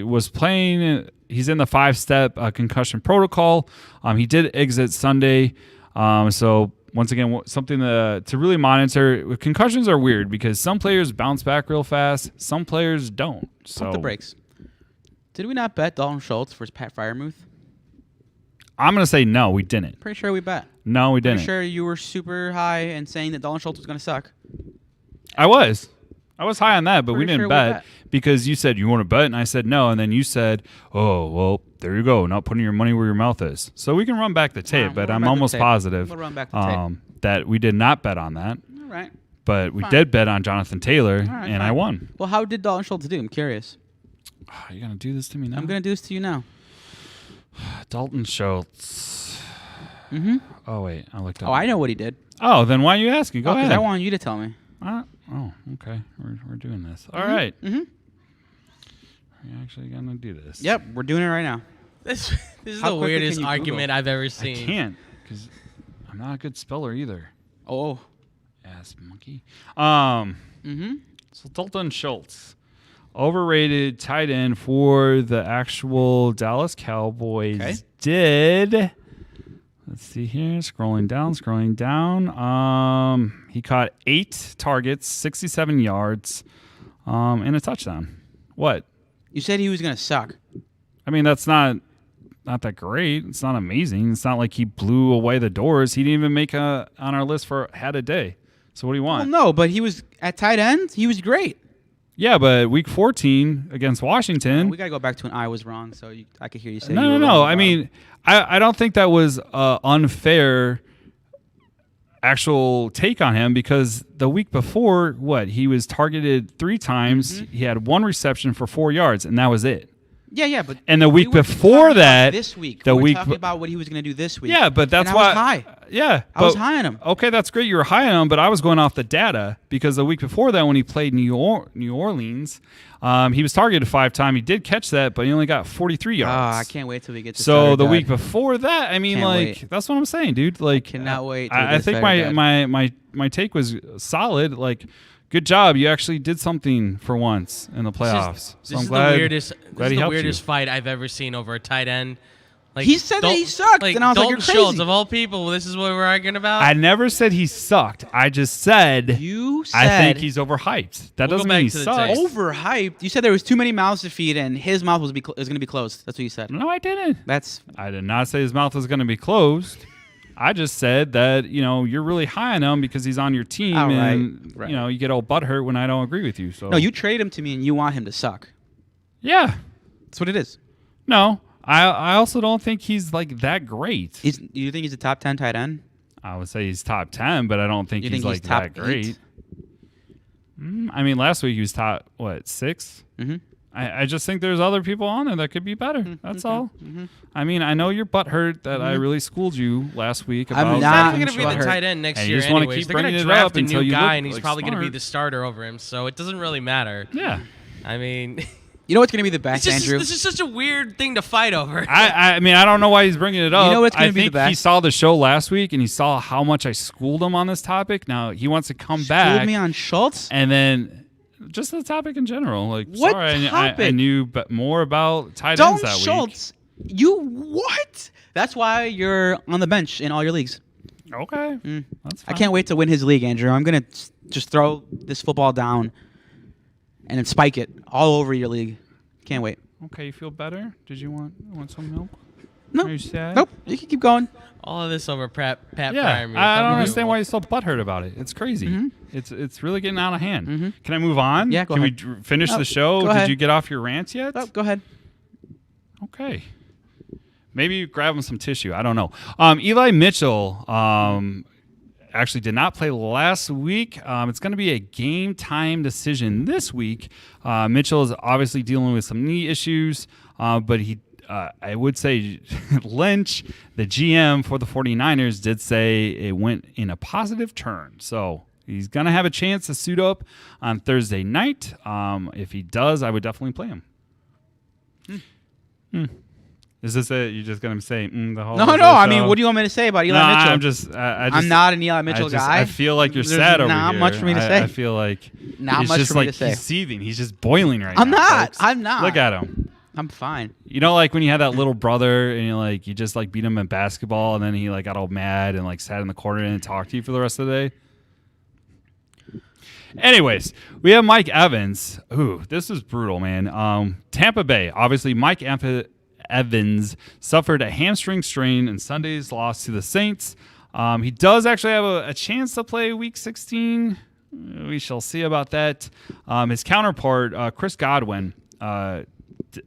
was playing. He's in the 5-step concussion protocol. He did exit Sunday. So once again, something to really monitor. Concussions are weird because some players bounce back real fast. Some players don't. So Pump the brakes. Did we not bet Dalton Schultz versus Pat Fairmouth? I'm going to say no, we didn't. Pretty sure we bet. No, we didn't. Pretty sure you were super high and saying that Dalton Schultz was going to suck. I was high on that, but we Pretty didn't sure we bet bet. because you said you want to bet, and I said no, and then you said, "Oh, well, there you go, not putting your money where your mouth is." So we can run back the tape, but we'll I'm run back the almost tape. positive We'll run back the tape. that we did not bet on that, All right. but we Fine. did bet on Jonathan Taylor, All right, and I fine. won. Well, how did Dalton Schultz do? I'm curious. Oh, you gonna do this to me now? I'm going to do this to you now. Dalton Schultz. Mm-hmm. Oh wait, I looked up. Oh, I know what he did. Oh, then why are you asking? Go ahead. I want you to tell me. Oh, okay. We're doing this. All right. Mm-hmm. We're actually gonna do this. Yep, we're doing it right now. This is How the quickly weirdest can you argument Google? I've ever I seen. can't because I'm not a good speller either. Oh. Ass monkey. Mm-hmm. So Dalton Schultz, overrated tight end for the actual Dallas Cowboys. Okay. Did. Let's see here. Scrolling down. He caught 8 targets, 67 yards, and a touchdown. What? You said he was going to suck. I mean, that's not that great. It's not amazing. It's not like he blew away the doors. He didn't even make on our list for had a day. So what do you want? Well, no, but he was at tight end. He was great. Yeah, but week 14 against Washington. We got to go back to when I was wrong, so I could hear you say. No. I mean, I don't think that was unfair actual take on him because the week before, he was targeted 3 times. Mm-hmm. He had 1 reception for 4 yards, and that was it. Yeah, but And the week we were before talking about that, this week, the we were week talking be- about what he was going to do this week. Yeah, but that's and why I was high. Yeah, I was high on him. Okay, that's great. You were high on him, but I was going off the data because the week before that, when he played New Orleans, he was targeted 5 times. He did catch that, but he only got 43 yards. I can't wait till we get to So starter the guide. week before that, I mean, Can't like wait. that's what I'm saying, dude. Like, cannot wait till we I get think starter my take was solid. Like, good job. You actually did something for once in the playoffs. So I'm glad. This is the helped weirdest you. fight I've ever seen over a tight end. Like, He said that he sucked, and I was like, Dalton "You're crazy." Schultz, of all people, this is what we're arguing about. I never said he sucked. I just said You said I think he's overhyped. That We'll go doesn't back mean he to the sucks. text. overhyped. You said there was too many mouths to feed, and his mouth was going to be closed. That's what you said. No, I didn't. That's I did not say his mouth was going to be closed. I just said that, you're really high on him because he's on your team, All right. and Right. you get all butthurt when I don't agree with you. So no. You trade him to me, and you want him to suck. yeah, That's what it is. no, I also don't think he's like that great. You think he's a top 10 tight end? I would say he's top 10, but I don't think You he's think he's like top that great. 8? I mean, last week he was top 6. Mm-hmm. I just think there's other people on there that could be better. That's all. Mm-hmm. I mean, I know you're butthurt that I really schooled you last week about. I'm He's not not going to be the butthurt. tight end next And you year just wanna anyways. keep They're going bringing to it up draft a until new you guy, look, and he's like, probably going to be smart. the starter over him. So it doesn't really matter. Yeah. I mean, You know what's going to be the best, Andrew? this is such a weird thing to fight over. I mean, I don't know why he's bringing it up. know what's gonna I be the think he best? saw the show last week and he saw how much I schooled him on this topic. Now he wants to come back. Schooled me on Schultz? And then just the topic in general. Like, What sorry, I topic? knew more about tight ends Dalton that Schultz? You what? That's why you're on the bench in all your leagues. week. Okay. That's I fine. can't wait to win his league, Andrew. I'm going to just throw this football down and then spike it all over your league. Can't wait. Okay, you feel better? Did you want some milk? No. Are you sad? Nope. You can keep going. All of this over Pat Yeah, Fryermuth. I don't understand why you're so butthurt about it. It's crazy. It's really getting out of hand. Can I move on? Mm-hmm. Yeah, go Can ahead. we finish No, the show? go Did ahead. you get off your rants yet? Oh, go ahead. Okay. Maybe grab him some tissue. I don't know. Eli Mitchell actually did not play last week. It's going to be a game time decision this week. Mitchell is obviously dealing with some knee issues, but he I would say Lynch, the GM for the 49ers, did say it went in a positive turn. So he's going to have a chance to suit up on Thursday night. If he does, I would definitely play him. Is this it? You're just going to say the whole No. I mean, what do you want me to say about Eli Mitchell? I'm not an Eli Mitchell guy. I feel like you're sad over here. Not much for me to say. I feel like not much for me to say. He's seething. He's just boiling right now. I'm not. Look at him. I'm fine. You know, like when you had that little brother and you just like beat him in basketball, and then he like got all mad and like sat in the corner and talked to you for the rest of the day. Anyways, we have Mike Evans. Ooh, this is brutal, man. Tampa Bay, obviously, Mike Evans suffered a hamstring strain in Sunday's loss to the Saints. He does actually have a chance to play Week 16. We shall see about that. His counterpart, Chris Godwin,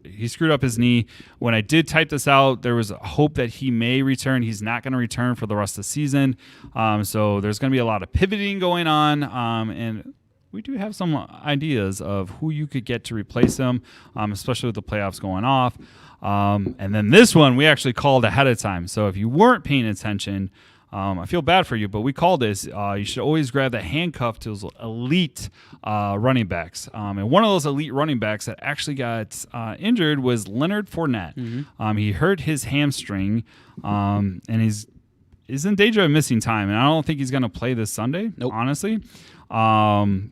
he screwed up his knee. When I did type this out, there was a hope that he may return. He's not going to return for the rest of the season. So there's going to be a lot of pivoting going on. And we do have some ideas of who you could get to replace him, especially with the playoffs going off. And then this one we actually called ahead of time. So if you weren't paying attention, I feel bad for you, but we called this. You should always grab the handcuff to those elite running backs. And one of those elite running backs that actually got injured was Leonard Fournette. Mm-hmm. He hurt his hamstring, and he's in danger of missing time. And I don't think he's going to play this Sunday, honestly.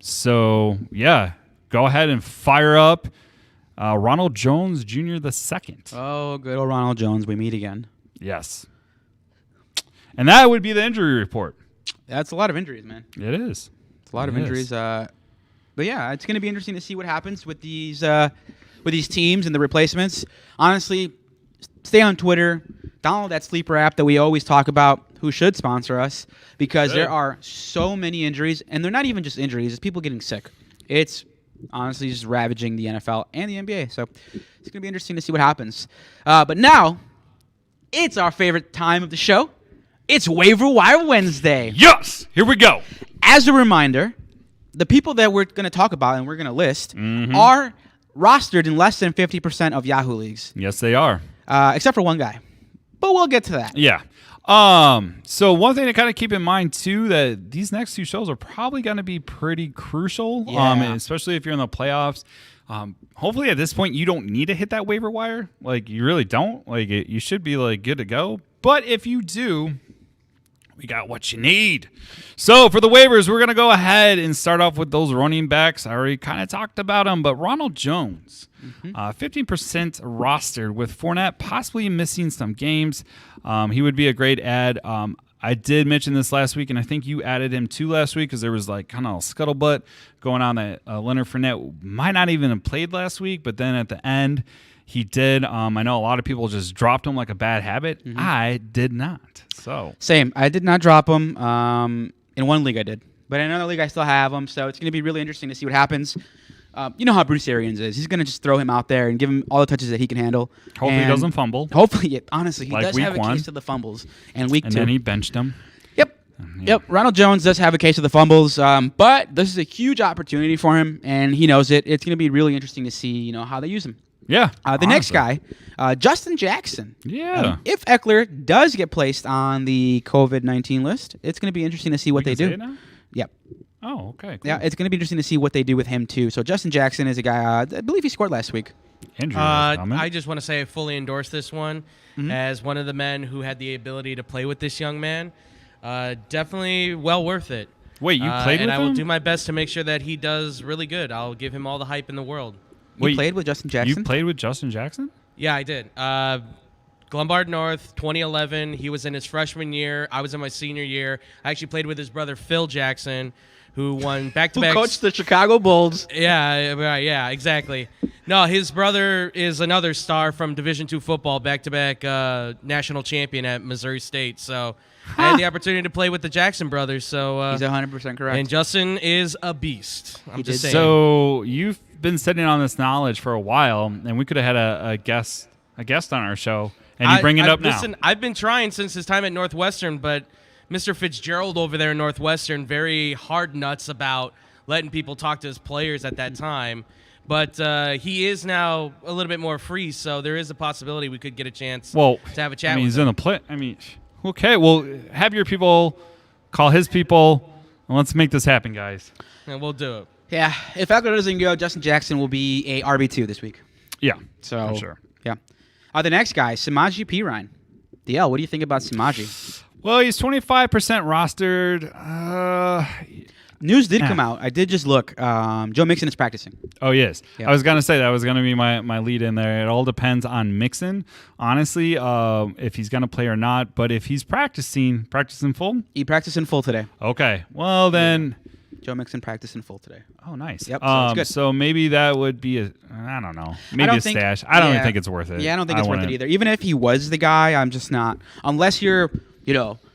So, yeah, go ahead and fire up Ronald Jones Jr. the second. Oh, good old Ronald Jones. We meet again. Yes. And that would be the injury report. That's a lot of injuries, man. It is. It's a lot of injuries. But yeah, it's going to be interesting to see what happens with these teams and the replacements. Honestly, stay on Twitter. Download that Sleeper app that we always talk about, who should sponsor us, because there are so many injuries, and they're not even just injuries. It's people getting sick. It's honestly just ravaging the NFL and the NBA. So it's going to be interesting to see what happens. But now, it's our favorite time of the show. It's Waiver Wire Wednesday. Yes! Here we go. As a reminder, the people that we're going to talk about and we're going to list are rostered in less than 50% of Yahoo leagues. Yes, they are. Except for one guy. But we'll get to that. Yeah. So one thing to kind of keep in mind, too, that these next two shows are probably going to be pretty crucial, especially if you're in the playoffs. Hopefully at this point you don't need to hit that waiver wire. Like, you really don't. Like, you should be like good to go. But if you do, we got what you need. So for the waivers, we're going to go ahead and start off with those running backs. I already kind of talked about them, but Ronald Jones, 15% rostered with Fournette possibly missing some games. He would be a great add. I did mention this last week, and I think you added him too last week because there was like kind of a scuttlebutt going on that Leonard Fournette might not even have played last week, but then at the end he did. I know a lot of people just dropped him like a bad habit. I did not. So same. I did not drop him. In one league I did, but in another league I still have him. So it's going to be really interesting to see what happens. You know how Bruce Arians is. He's going to just throw him out there and give him all the touches that he can handle. Hopefully he doesn't fumble. Hopefully, honestly, he like does have a case of the fumbles. And week 2. And then he benched him. Yep. Ronald Jones does have a case of the fumbles, but this is a huge opportunity for him, and he knows it. It's going to be really interesting to see, how they use him. Yeah. The next guy, Justin Jackson. Yeah. If Eckler does get placed on the COVID-19 list, it's going to be interesting to see what they do. Say it now? Yep. Oh, okay. Cool. Yeah, it's going to be interesting to see what they do with him, too. So Justin Jackson is a guy, I believe he scored last week. I just want to say I fully endorse this one as one of the men who had the ability to play with this young man. Definitely well worth it. Wait, you played with him? And I will do my best to make sure that he does really good. I'll give him all the hype in the world. You played with Justin Jackson? You played with Justin Jackson? Yeah, I did. Glenbard North, 2011. He was in his freshman year. I was in my senior year. I actually played with his brother, Phil Jackson, who won back-to-back. Who coached the Chicago Bulls. Yeah, right. Yeah, exactly. No, his brother is another star from Division II football, back-to-back national champion at Missouri State. So I had the opportunity to play with the Jackson brothers. So he's 100% correct. And Justin is a beast. I'm just saying. So you've been sitting on this knowledge for a while, and we could have had a guest on our show, and you bring it up now. Listen, I've been trying since his time at Northwestern, but Mr. Fitzgerald over there in Northwestern, very hard nuts about letting people talk to his players at that time. But he is now a little bit more free, so there is a possibility we could get a chance to have a chat with he's him. in the play. I mean, okay, well, have your people call his people, and let's make this happen, guys. And we'll do it. Yeah, if Eckler doesn't go, Justin Jackson will be a RB2 this week. Yeah, So for sure. Yeah. The next guy, Samaje Perine. DL, what do you think about Samaje? Well, he's 25% rostered. News did come out. I did just look. Joe Mixon is practicing. Oh, yes. Yep. I was going to say that was going to be my lead in there. It all depends on Mixon, honestly, if he's going to play or not. But if he's practicing full? He practiced in full today. Okay. Well, then. Joe Mixon practiced in full today. Oh, nice. Yep, so it's good. So maybe that would be I don't know. Maybe a stash. I don't think it's worth it. Yeah, I don't think it's worth it either. Even if he was the guy, I'm just not. Unless you're,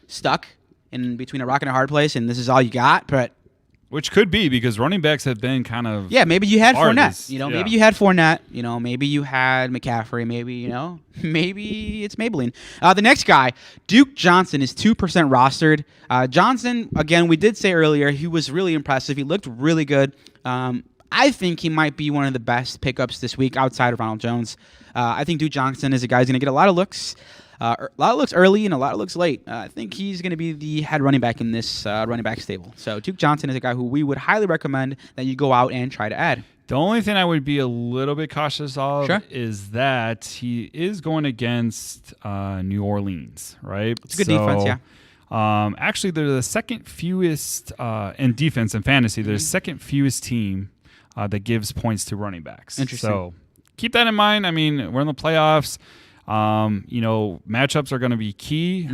stuck in between a rock and a hard place and this is all you got. But which could be because running backs have been kind of. Yeah, maybe you had Fournette. Yeah. Maybe you had Fournette. Maybe you had McCaffrey. Maybe, maybe it's Maybelline. The next guy, Duke Johnson, is 2% rostered. Johnson, again, we did say earlier, he was really impressive. He looked really good. I think he might be one of the best pickups this week outside of Ronald Jones. I think Duke Johnson is a guy who's going to get a lot of looks. A lot of looks early and a lot of looks late. I think he's going to be the head running back in this running back stable. So Duke Johnson is a guy who we would highly recommend that you go out and try to add. The only thing I would be a little bit cautious of is that he is going against New Orleans, right? It's a good defense, yeah. Actually, they're the second fewest in defense and fantasy. They're the second fewest team that gives points to running backs. Interesting. So keep that in mind. I mean, we're in the playoffs. Matchups are going to be key.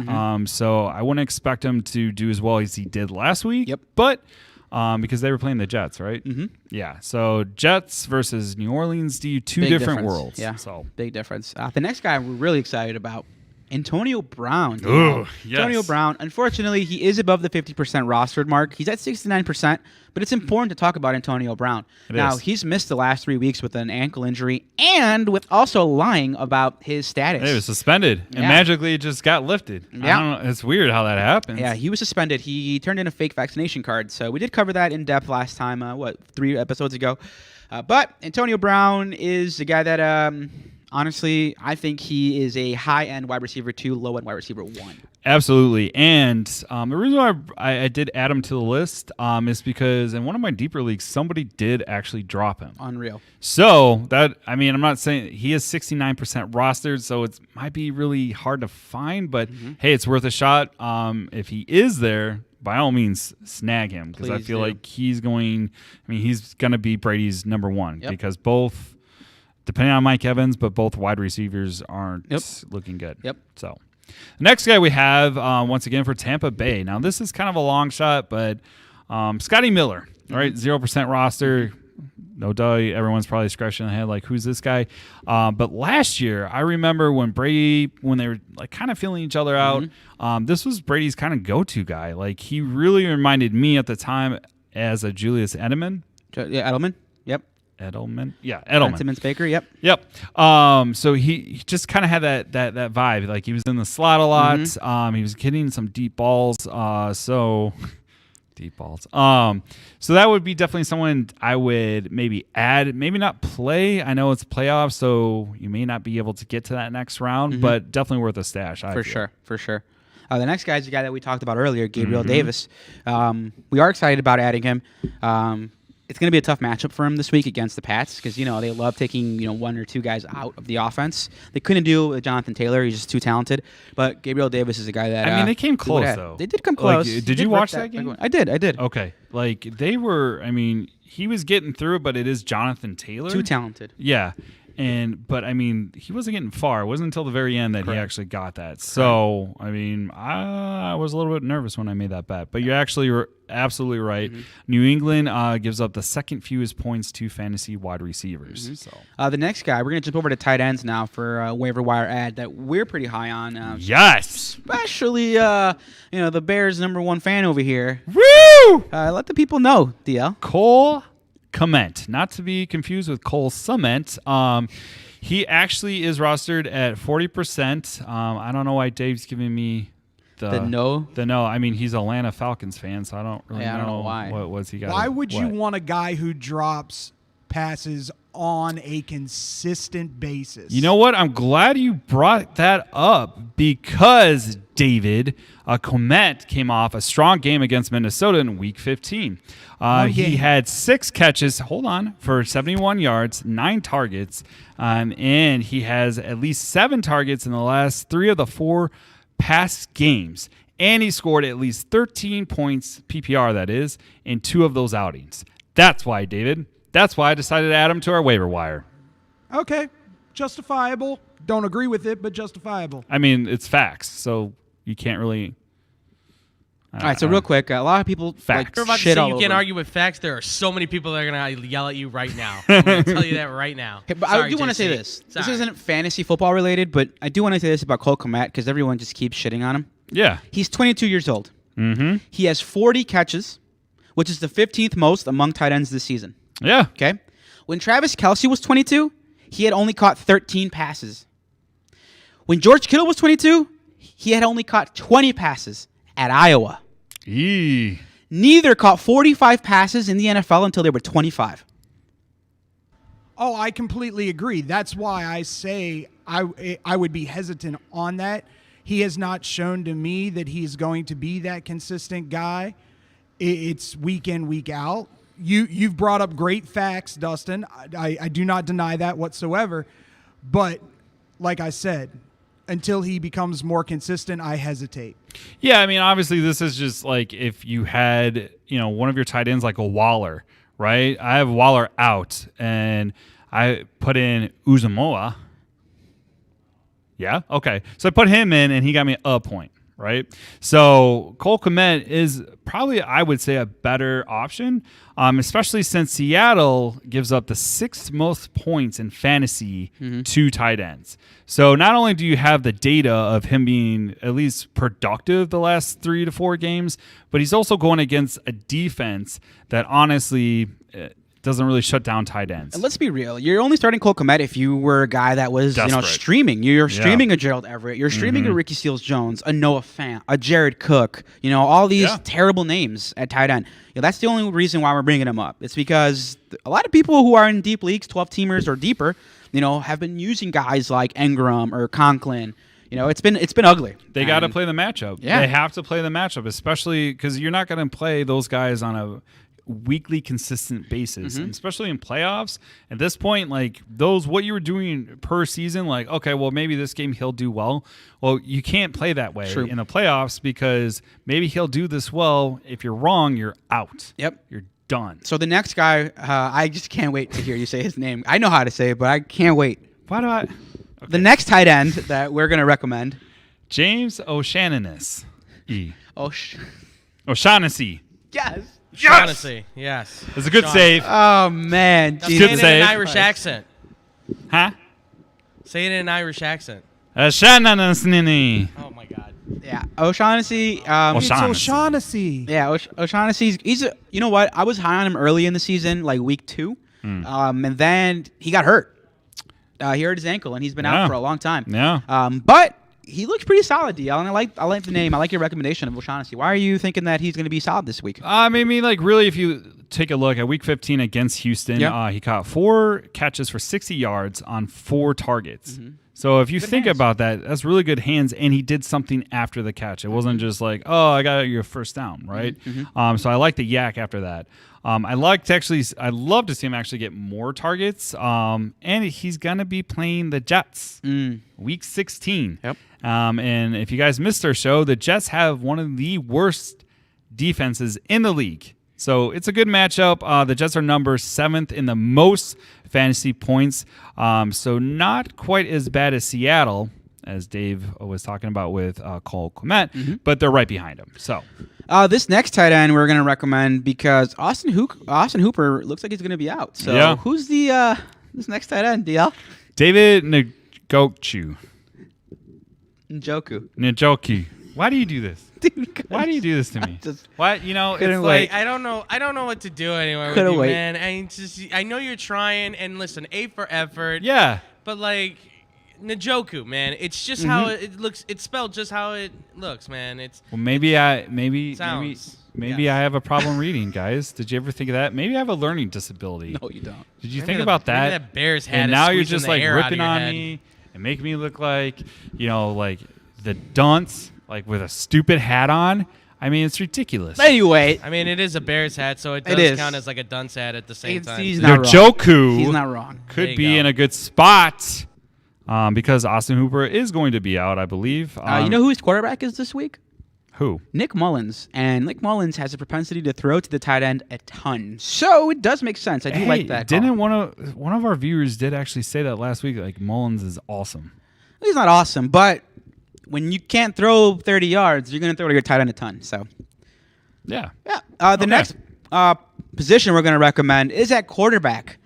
So I wouldn't expect him to do as well as he did last week. Yep. But because they were playing the Jets, right? Mm-hmm. Yeah. So Jets versus New Orleans, two Big different difference. worlds. Yeah. So big difference. The next guy we're really excited about, Antonio Brown. Ooh, yes. Antonio Brown. Unfortunately, he is above the 50% rostered mark. He's at 69%, but it's important to talk about Antonio Brown. Now, he's missed the last 3 weeks with an ankle injury and with also lying about his status. He was suspended and magically it just got lifted. Yeah. I don't know. It's weird how that happens. Yeah, he was suspended. He turned in a fake vaccination card. So we did cover that in depth last time, 3 episodes ago. But Antonio Brown is a guy that... honestly, I think he is a high-end wide receiver 2, low-end wide receiver 1. Absolutely. And the reason why I did add him to the list is because in one of my deeper leagues, somebody did actually drop him. Unreal. So I'm not saying he is 69% rostered, so it might be really hard to find, but hey, it's worth a shot. If he is there, by all means, snag him because I feel like he's going to be Brady's number 1 because both, depending on Mike Evans, but both wide receivers aren't looking good. Yep. So the next guy we have, once again, for Tampa Bay. Now, this is kind of a long shot, but Scotty Miller, right? 0% roster. No doubt everyone's probably scratching their head like, who's this guy? But last year, I remember when Brady, when they were like kind of feeling each other out, this was Brady's kind of go-to guy. Like, he really reminded me at the time as a Julius Edelman. Yeah, Edelman. Yep. Edelman. Yeah, Edelman. Simmons Baker, yep. Yep. So he just kind of had that vibe. Like, he was in the slot a lot. He was getting some deep balls. Deep balls. So that would be definitely someone I would maybe add, maybe not play. I know it's playoffs, so you may not be able to get to that next round, but definitely worth a stash. For sure. The next guy is the guy that we talked about earlier, Gabriel Davis. We are excited about adding him. It's going to be a tough matchup for him this week against the Pats because, they love taking, 1 or 2 guys out of the offense. They couldn't do it with Jonathan Taylor. He's just too talented. But Gabriel Davis is a guy that... they came close, though. They did come close. Did you watch that game? I did. Okay. Like, they were... he was getting through it, but it is Jonathan Taylor. Too talented. Yeah. But he wasn't getting far. It wasn't until the very end that he actually got that. So, I was a little bit nervous when I made that bet. But you're actually absolutely right. New England gives up the second fewest points to fantasy wide receivers. So the next guy, we're going to jump over to tight ends now for a waiver wire ad that we're pretty high on. Yes. Especially, the Bears' number 1 fan over here. Woo! Let the people know, DL. Cole Clement, not to be confused with Cole Cement. He actually is rostered at 40%. I don't know why Dave's giving me the no. He's a Atlanta Falcons fan, so I don't really know why. What's he got? Why would you want a guy who drops passes on a consistent basis. You know what? I'm glad you brought that up because, David, Clement came off a strong game against Minnesota in Week 15. He had 6 catches, for 71 yards, 9 targets, and he has at least 7 targets in the last 3 of the 4 past games. And he scored at least 13 points, PPR that is, in 2 of those outings. That's why, David. That's why I decided to add him to our waiver wire. Okay, justifiable. Don't agree with it, but justifiable. I mean, it's facts, so you can't really. All right, so real quick, a lot of people facts. You're about to shit say all you over can't him. argue with facts. There are so many people that are going to yell at you right now. I'm going to tell you that right now. Okay, but Sorry, I do want to say JC. this. Sorry. This isn't fantasy football related, but I do want to say this about Colt Beasley because everyone just keeps shitting on him. Yeah. He's 22 years old. Mm-hmm. He has 40 catches, which is the 15th most among tight ends this season. Yeah. Okay? When Travis Kelce was 22, he had only caught 13 passes. When George Kittle was 22, he had only caught 20 passes at Iowa. Eee. Neither caught 45 passes in the NFL until they were 25. Oh, I completely agree. That's why I say I would be hesitant on that. He has not shown to me that he's going to be that consistent guy. It's week in, week out. You've brought up great facts, Dustin. I do not deny that whatsoever. But like I said, until he becomes more consistent, I hesitate. Yeah, I mean, obviously, this is just like if you had, one of your tight ends like a Waller, right? I have Waller out, and I put in Uzamoa. Yeah, okay. So I put him in, and he got me a point, right? So Cole Clement is probably, I would say, a better option, especially since Seattle gives up the 6th most points in fantasy to tight ends. So not only do you have the data of him being at least productive the last 3 to 4 games, but he's also going against a defense that honestly doesn't really shut down tight ends. And let's be real. You're only starting Colt Beasley if you were a guy that was Desperate. streaming. You're streaming a Gerald Everett. You're streaming a Ricky Seals-Jones, a Noah Fant, a Jared Cook. All these terrible names at tight end. That's the only reason why we're bringing him up. It's because a lot of people who are in deep leagues, 12-teamers or deeper, have been using guys like Engram or Conklin. It's been ugly. They got to play the matchup. Yeah. They have to play the matchup, especially because you're not going to play those guys on a weekly consistent basis, and especially in playoffs. At this point, like what you were doing per season, like, okay, well, maybe this game he'll do well. Well, you can't play that way in the playoffs because maybe he'll do this well. If you're wrong, you're out. Yep. You're done. So the next guy, I just can't wait to hear you say his name. I know how to say it, but I can't wait. Why do I? Okay. The next tight end that we're going to recommend. James O'Shaughnessy. O'Shaughnessy. Yes. Shaughnessy, yes. It's a good save. Oh, man. Now say it in save. an Irish accent. Huh? Say it in an Irish accent. O'Shaughnessy. Oh, my God. Yeah. O'Shaughnessy. It's O'Shaughnessy. Yeah, O'Shaughnessy's. You know what? I was high on him early in the season, like week 2. And then he got hurt. He hurt his ankle, and he's been out for a long time. Yeah. But he looks pretty solid, DL, and I like the name. I like your recommendation of O'Shaughnessy. Why are you thinking that he's going to be solid this week? Maybe really, if you take a look at Week 15 against Houston, he caught 4 catches for 60 yards on 4 targets. So if you think about that, that's really good hands, and he did something after the catch. It wasn't just like, oh, I got your first down, right? So I like the yak after that. I'd love to see him actually get more targets, and he's going to be playing the Jets Week 16. Yep. And if you guys missed our show, the Jets have one of the worst defenses in the league. So it's a good matchup. The Jets are number 7th in the most fantasy points. So not quite as bad as Seattle, as Dave was talking about with Cole Clement, but they're right behind him. So this next tight end we're going to recommend because Austin Hooper looks like he's going to be out. So who's the this next tight end, DL? David Njoku. Njoku. Why do you do this? Dude, why do you do this to me? What it's wait. like I don't know what to do anymore with you, man. I know you're trying, and listen, A for effort. Yeah. But like Njoku, man, it's just how it looks. It's spelled just how it looks, man. It's maybe Maybe I have a problem reading, guys. Did you ever think of that? Maybe I have a learning disability. No, you don't. Did you think about that? Maybe that Bears hat and is now you're squeezing just the like air out of ripping your on head. me and making me look like, like the dunce, like with a stupid hat on. I mean, it's ridiculous. Anyway, I mean, it is a Bears hat, so it does count as like a dunce hat at the same time. He's not wrong. Joku He's not wrong. could be in a good spot because Austin Hooper is going to be out, I believe. You know who his quarterback is this week? Who? Nick Mullins. And Nick Mullins has a propensity to throw to the tight end a ton. So it does make sense. I do like that call. Didn't one of our viewers did actually say that last week? Like Mullins is awesome. He's not awesome, but when you can't throw 30 yards, you're going to throw to your tight end a ton. So, yeah. The next position we're going to recommend is at quarterback.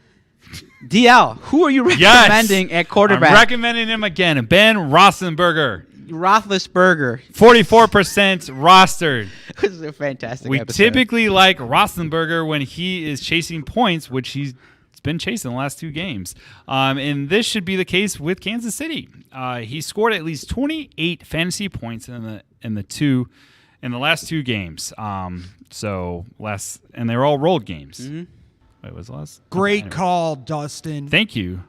DL, who are you recommending at quarterback? I'm recommending him again. Ben Rossenberger. Roethlisberger. 44% rostered. This is a fantastic We episode. typically like Rossenberger when he is chasing points, which he's been chasing the last 2 games. And this should be the case with Kansas City. He scored at least 28 fantasy points in the last 2 games. And they were all rolled games. Mm-hmm. Wait, was the last? Great call, Dustin. Thank you.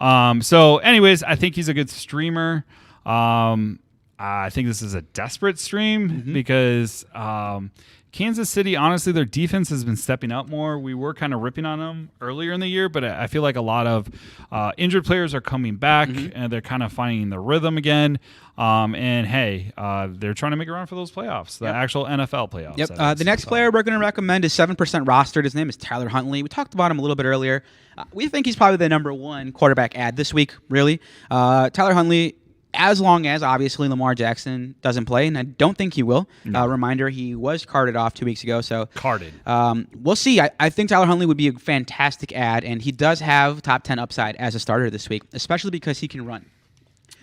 So anyways, I think he's a good streamer. I think this is a desperate stream because Kansas City, honestly, their defense has been stepping up more. We were kind of ripping on them earlier in the year, but I feel like a lot of injured players are coming back and they're kind of finding the rhythm again. And hey, they're trying to make a run for those playoffs, the actual NFL playoffs. Yep. The next player we're going to recommend is 7% rostered. His name is Tyler Huntley. We talked about him a little bit earlier. We think he's probably the number 1 quarterback ad this week, really. Tyler Huntley, as long as, obviously, Lamar Jackson doesn't play, and I don't think he will. Reminder, he was carted off 2 weeks ago. So Carted. We'll see. I think Tyler Huntley would be a fantastic ad, and he does have top 10 upside as a starter this week, especially because he can run.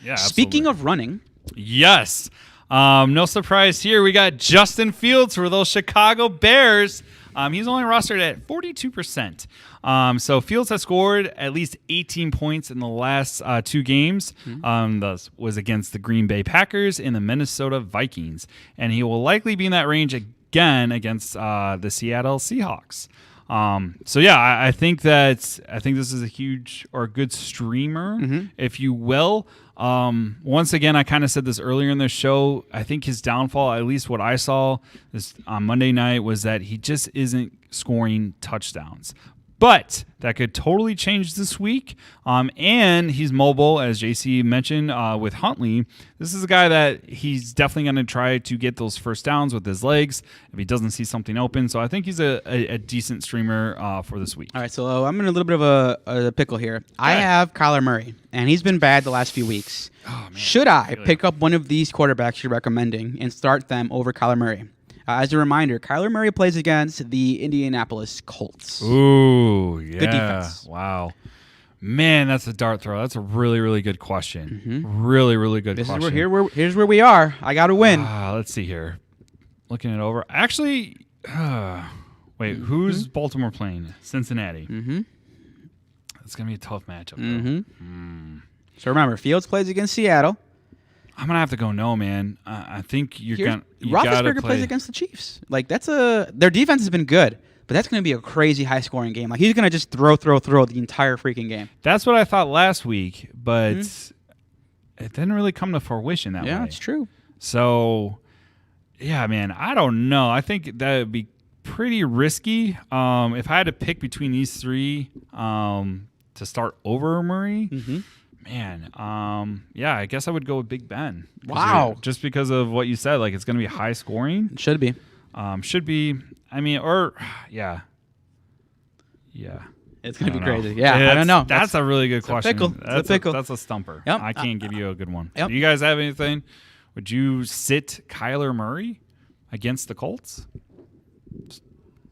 Yeah. Speaking of running. Yes. No surprise here. We got Justin Fields for those Chicago Bears. He's only rostered at 42%. So Fields has scored at least 18 points in the last 2 games. Thus was against the Green Bay Packers and the Minnesota Vikings. And he will likely be in that range again against the Seattle Seahawks. I think this is a huge or good streamer, if you will. Once again, I kind of said this earlier in the show. I think his downfall, at least what I saw this on Monday night, was that he just isn't scoring touchdowns. But that could totally change this week. And he's mobile, as JC mentioned, with Huntley. This is a guy that he's definitely going to try to get those first downs with his legs if he doesn't see something open. So I think he's a decent streamer for this week. All right, so I'm in a little bit of a pickle here. I have Kyler Murray, and he's been bad the last few weeks. Oh, man. Should I pick up one of these quarterbacks you're recommending and start them over Kyler Murray? As a reminder, Kyler Murray plays against the Indianapolis Colts. Ooh, yeah. Good defense. Wow. Man, that's a dart throw. That's a really, really good question. Really, really good question. Here's where we are. I got to win. Let's see here. Looking it over. Actually, wait, who's Baltimore playing? Cincinnati. It's going to be a tough matchup, though. So remember, Fields plays against Seattle. I'm gonna have to go no, man. I think you gotta Roethlisberger play. plays against the Chiefs. Like their defense has been good, but that's gonna be a crazy high scoring game. Like he's gonna just throw the entire freaking game. That's what I thought last week, but it didn't really come to fruition that way. Yeah, it's true. So, yeah, man, I don't know. I think that would be pretty risky. If I had to pick between these 3 to start over Murray. Man, I guess I would go with Big Ben. Wow. Just because of what you said, like it's going to be high scoring. It should be. I mean, yeah. It's going to be crazy. Yeah, I don't know. That's a really good question. Pickle. It's a pickle. That's a stumper. Yep. I can't give you a good one. Yep. Do you guys have anything? Would you sit Kyler Murray against the Colts?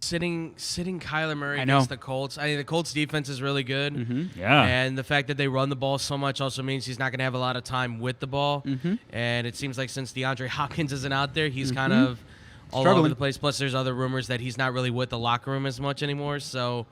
Sitting Kyler Murray against the Colts. I mean, the Colts defense is really good. Yeah. And the fact that they run the ball so much also means he's not going to have a lot of time with the ball. And it seems like since DeAndre Hopkins isn't out there, he's kind of all over the place. Plus, there's other rumors that he's not really with the locker room as much anymore. So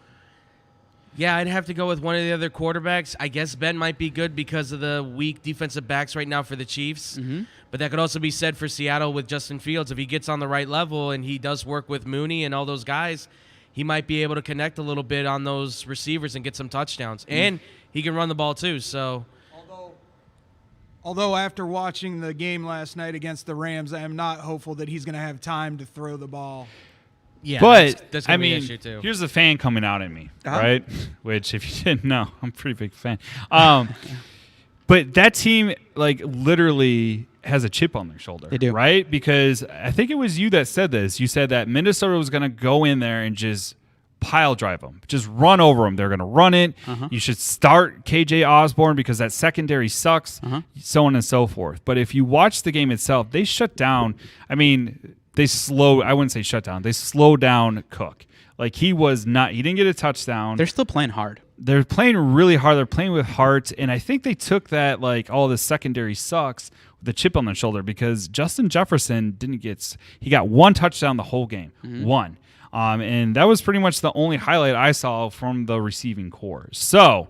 Yeah, I'd have to go with one of the other quarterbacks. I guess Ben might be good because of the weak defensive backs right now for the Chiefs. Mm-hmm. But that could also be said for Seattle with Justin Fields. If he gets on the right level and he does work with Mooney and all those guys, he might be able to connect a little bit on those receivers and get some touchdowns. And he can run the ball too. So, Although after watching the game last night against the Rams, I am not hopeful that he's going to have time to throw the ball. yeah, But that's I gonna be an mean, issue too. here's the fan coming out at me, Uh-huh. right? Which, if you didn't know, I'm a pretty big fan. But that team, like, literally has a chip on their shoulder. They do. Right? Because I think it was you that said this. You said that Minnesota was going to go in there and just pile drive them, just run over them. They're going to run it. You should start KJ Osborne because that secondary sucks, so on and so forth. But if you watch the game itself, they shut down. I mean, I wouldn't say shut down. They slowed down Cook. Like, he didn't get a touchdown. They're still playing hard. They're playing really hard. They're playing with heart. And I think they took that, like, all the secondary sucks with the chip on their shoulder because Justin Jefferson he got one touchdown the whole game. One. And that was pretty much the only highlight I saw from the receiving core. So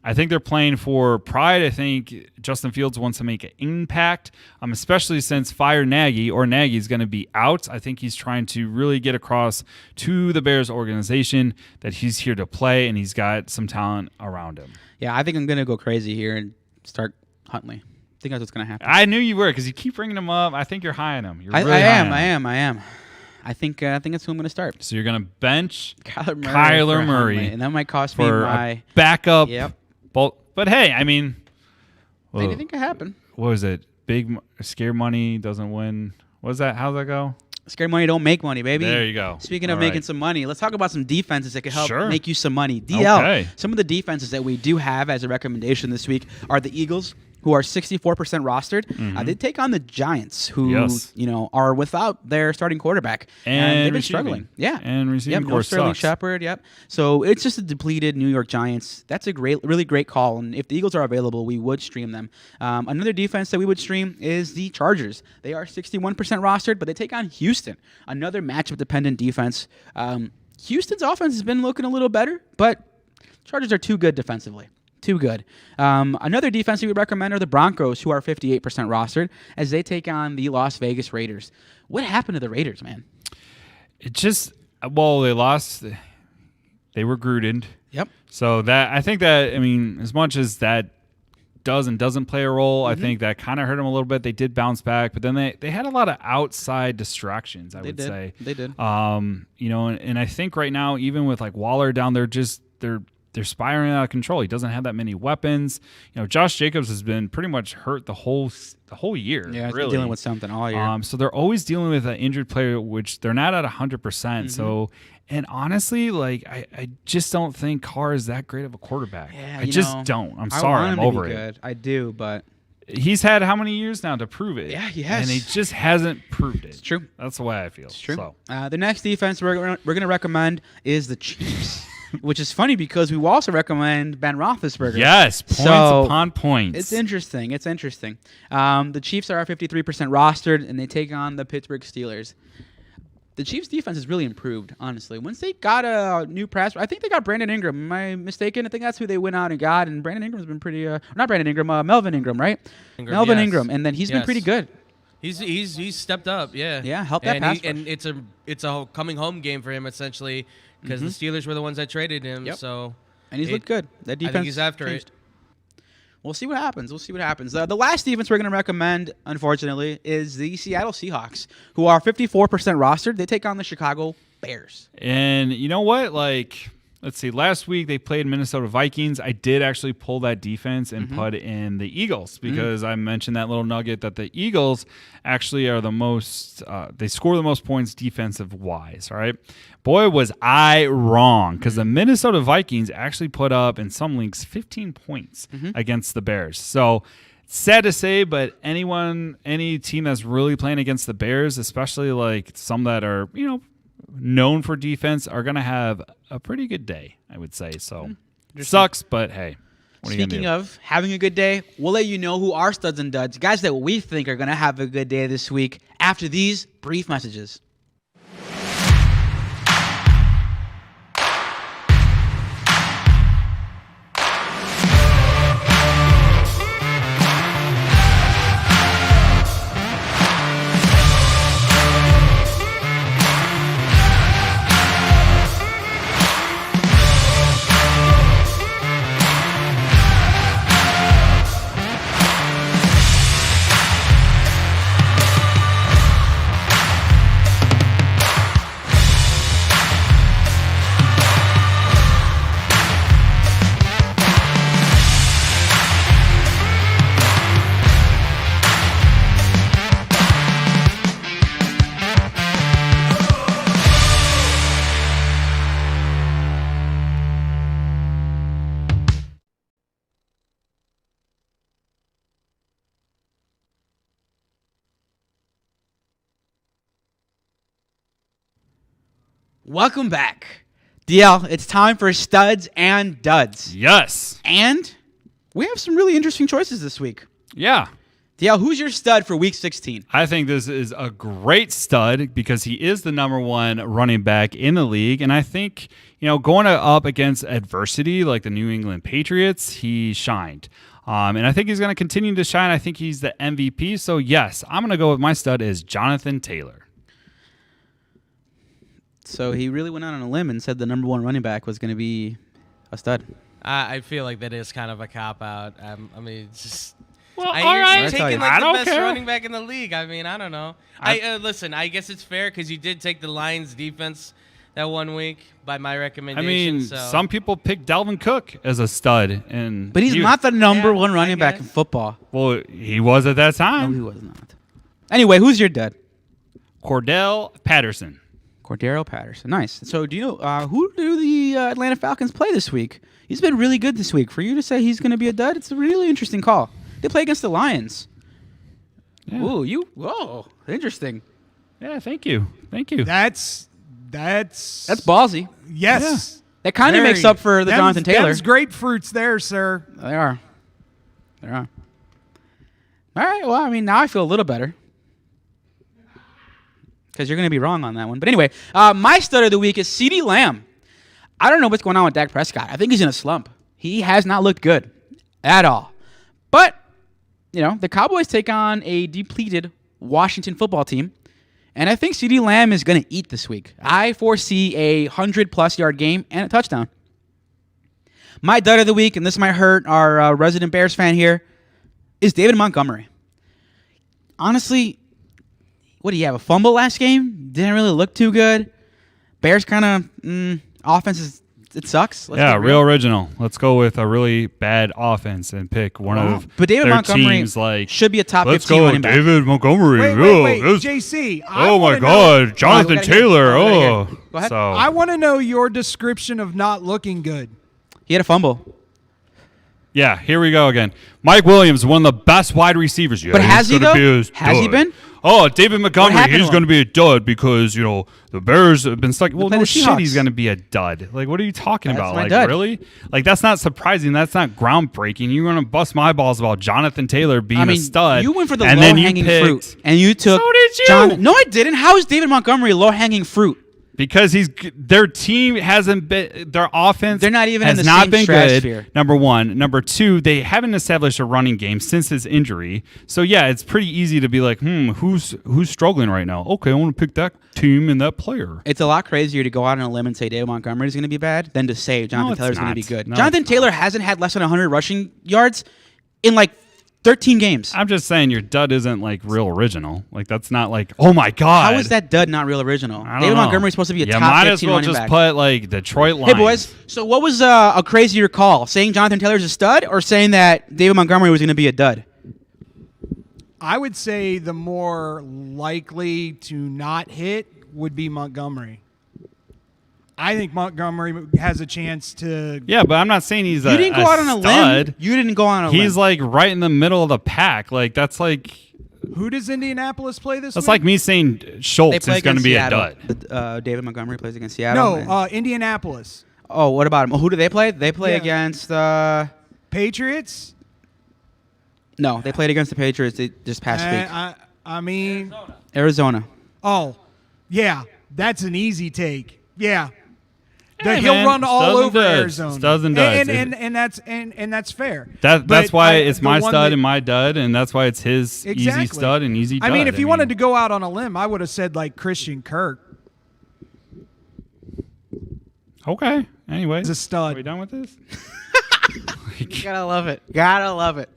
I think they're playing for pride. I think Justin Fields wants to make an impact, especially since Nagy's going to be out. I think he's trying to really get across to the Bears organization that he's here to play and he's got some talent around him. Yeah, I think I'm going to go crazy here and start Huntley. I think that's what's going to happen. I knew you were because you keep bringing him up. I think you're high on him. You're I really high on him. I am. I think that's who I'm going to start. So you're going to bench Kyler Murray. Huntley And that might cost me for my a backup. Yep. But hey, I mean, Anything could happen. What was it? Scare money doesn't win. What was that? How's that go? Scare money don't make money, baby. There you go. Speaking of All making right. some money, let's talk about some defenses that could help Sure. make you some money. DL, Okay. some of the defenses that we do have as a recommendation this week are the Eagles, who are 64% rostered. They take on the Giants, who Yes. are without their starting quarterback. And they've been receiving. struggling. Yeah. And receiving no core Sterling sucks. Shepard, yep. So it's just a depleted New York Giants. That's a really great call. And if the Eagles are available, we would stream them. Another defense that we would stream is the Chargers. They are 61% rostered, but they take on Houston, another matchup-dependent defense. Houston's offense has been looking a little better, but Chargers are too good defensively. Too good. Another defense we would recommend are the Broncos, who are 58% rostered, as they take on the Las Vegas Raiders. What happened to the Raiders, man? They lost. They were Gruden. Yep. So as much as that does and doesn't play a role, I think that kind of hurt them a little bit. They did bounce back, but then they had a lot of outside distractions, I would say. They did. And I think right now, even with like Waller down there, they're spiraling out of control. He doesn't have that many weapons. Josh Jacobs has been pretty much hurt the whole year. Yeah, he's really. been dealing with something all year. So they're always dealing with an injured player, which they're not at 100%. So, and honestly, like I just don't think Carr is that great of a quarterback. Yeah, I just don't. I'm sorry. want him I'm to be over it. good. I do, but He's had how many years now to prove it? Yeah, he has. And he just hasn't proved it. It's true. That's the way I feel. It's true. So. The next defense we're going to recommend is the Chiefs, which is funny because we will also recommend Ben Roethlisberger. Yes, points upon points. It's interesting. The Chiefs are 53% rostered, and they take on the Pittsburgh Steelers. The Chiefs' defense has really improved, honestly. Once they got a new pass, I think they got Brandon Ingram. Am I mistaken? I think that's who they went out and got, and Brandon Ingram's been pretty not Brandon Ingram, Melvin Ingram, right? Melvin Ingram, and then he's been pretty good. He's stepped up, yeah. Yeah, helped that pass rush. And it's a coming home game for him essentially because the Steelers were the ones that traded him. Yep. So and he's looked good. That defense. I think he's after changed. it. We'll see what happens. The last defense we're going to recommend, unfortunately, is the Seattle Seahawks, who are 54% rostered. They take on the Chicago Bears. And you know what? Like, let's see. Last week they played Minnesota Vikings. I did actually pull that defense and put in the Eagles because I mentioned that little nugget that the Eagles actually are the most, they score the most points defensive-wise, all right? Boy, was I wrong because the Minnesota Vikings actually put up, in some leagues, 15 points against the Bears. So, sad to say, but any team that's really playing against the Bears, especially like some that are, known for defense, are going to have a pretty good day, I would say. So, sucks, but hey. Speaking of having a good day, we'll let you know who our studs and duds, guys that we think are going to have a good day this week after these brief messages. Welcome back. DL, it's time for studs and duds. Yes. And we have some really interesting choices this week. Yeah. DL, who's your stud for week 16? I think this is a great stud because he is the number one running back in the league. And I think, going up against adversity like the New England Patriots, he shined. And I think he's going to continue to shine. I think he's the MVP. So, yes, I'm going to go with my stud is Jonathan Taylor. So he really went out on a limb and said the number one running back was going to be a stud. I feel like that is kind of a cop-out. It's just... Well, all right. You're taking I the don't best care. running back in the league. I don't know. Listen, I guess it's fair because you did take the Lions defense that 1 week by my recommendation. Some people pick Dalvin Cook as a stud. But he's not the number one running back in football. Well, he was at that time. No, he was not. Anyway, who's your dud? Cordell Patterson. Cordero Patterson. Nice. So do you know who do the Atlanta Falcons play this week? He's been really good this week. For you to say he's going to be a dud, it's a really interesting call. They play against the Lions. Yeah. Ooh, whoa, interesting. Yeah, thank you. That's ballsy. Yes. Yeah. That kind of makes up for the Jonathan Taylor. Them's grapefruits there, sir. They are. All right, well, now I feel a little better. Because you're going to be wrong on that one. But anyway, my stud of the week is CeeDee Lamb. I don't know what's going on with Dak Prescott. I think he's in a slump. He has not looked good at all. But, the Cowboys take on a depleted Washington football team. And I think CeeDee Lamb is going to eat this week. I foresee a 100-plus yard game and a touchdown. My dud of the week, and this might hurt our resident Bears fan here, is David Montgomery. Honestly, what do you have, a fumble last game? Didn't really look too good. Bears kind of, offense it sucks. Real original. Let's go with a really bad offense and pick one of but David their Montgomery teams. Should be a top 15 let's go running with back. David Montgomery. Wait, JC. Oh my God, Jonathan Taylor. Go ahead. So I want to know your description of not looking good. He had a fumble. Yeah, here we go again. Mike Williams, one of the best wide receivers. Yeah, but has he though? Has he been? Oh, David Montgomery, he's going to be a dud because, the Bears have been stuck. Well, no shit, he's going to be a dud. What are you talking about? Really? That's not surprising. That's not groundbreaking. You're going to bust my balls about Jonathan Taylor being a stud. You went for the low-hanging fruit, and you took So did you. No, I didn't. How is David Montgomery low-hanging fruit? Because their team hasn't been, their offense They're not even has in the not same been stratosphere. good. Number one. Number two, they haven't established a running game since his injury. So yeah, it's pretty easy to be like, who's struggling right now? Okay, I want to pick that team and that player. It's a lot crazier to go out on a limb and say David Montgomery is going to be bad than to say Jonathan Taylor is going to be good. No, Jonathan Taylor hasn't had less than 100 rushing yards in 13 games. I'm just saying your dud isn't real original. That's not oh my God. How is that dud not real original? I don't David know. Montgomery is supposed to be a top 15 might as well running just back. put Detroit Lions. Hey boys, so what was a crazier call? Saying Jonathan Taylor's a stud or saying that David Montgomery was going to be a dud? I would say the more likely to not hit would be Montgomery. I think Montgomery has a chance to. Yeah, but I'm not saying he's You didn't go out on a limb. You didn't go on a limb. He's right in the middle of the pack. That's Who does Indianapolis play this That's week? like me saying Schultz is going to be a dud. David Montgomery plays against Seattle. No, Indianapolis. Oh, what about him? Who do they play? They play against Patriots. No, they played against the Patriots this past week. Arizona. Oh, yeah, that's an easy take. Yeah. Hey, he'll man, run all over duds. Arizona. Studs and duds. And that's fair. That's why it's my stud and my dud, and that's why it's his easy stud and easy dud. I mean, if you wanted to go out on a limb, I would have said Christian Kirk. Okay. Anyway, he's a stud. Are we done with this? You gotta love it. Gotta love it.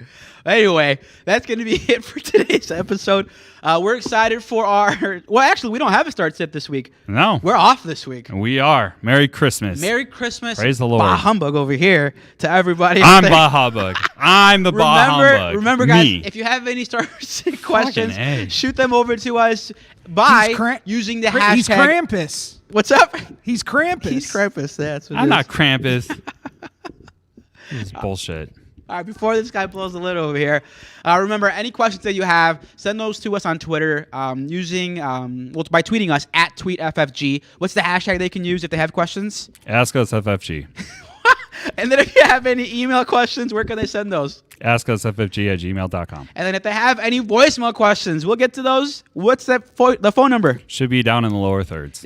Anyway, that's going to be it for today's episode. We're excited for our... Well, actually, we don't have a start sit this week. No. We're off this week. We are. Merry Christmas. Merry Christmas. Praise the Lord. Bah humbug over here to everybody. I'm bah humbug. I'm the bah humbug. Remember, guys, if you have any start sit questions, shoot them over to us by using the hashtag... He's Krampus. What's up? He's Krampus. He's Krampus. That's what I'm not Krampus. This is bullshit. All right, before this guy blows the lid over here, remember, any questions that you have, send those to us on Twitter by tweeting us at TweetFFG. What's the hashtag they can use if they have questions? Ask us FFG. And then if you have any email questions, where can they send those? AskUsFFG@gmail.com. And then if they have any voicemail questions, we'll get to those. What's the phone number? Should be down in the lower thirds.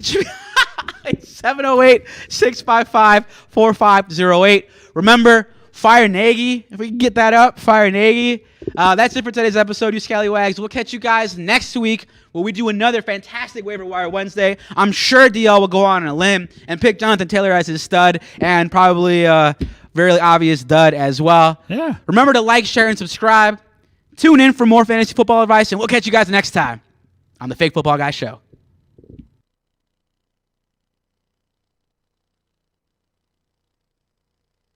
708-655-4508. Remember, fire Nagy. If we can get that up, fire Nagy. That's it for today's episode, you scallywags. We'll catch you guys next week where we do another fantastic Waiver Wire Wednesday. I'm sure DL will go on a limb and pick Jonathan Taylor as his stud and probably very obvious dud as well. Yeah. Remember to like, share, and subscribe. Tune in for more fantasy football advice, and we'll catch you guys next time on the Fake Football Guy Show.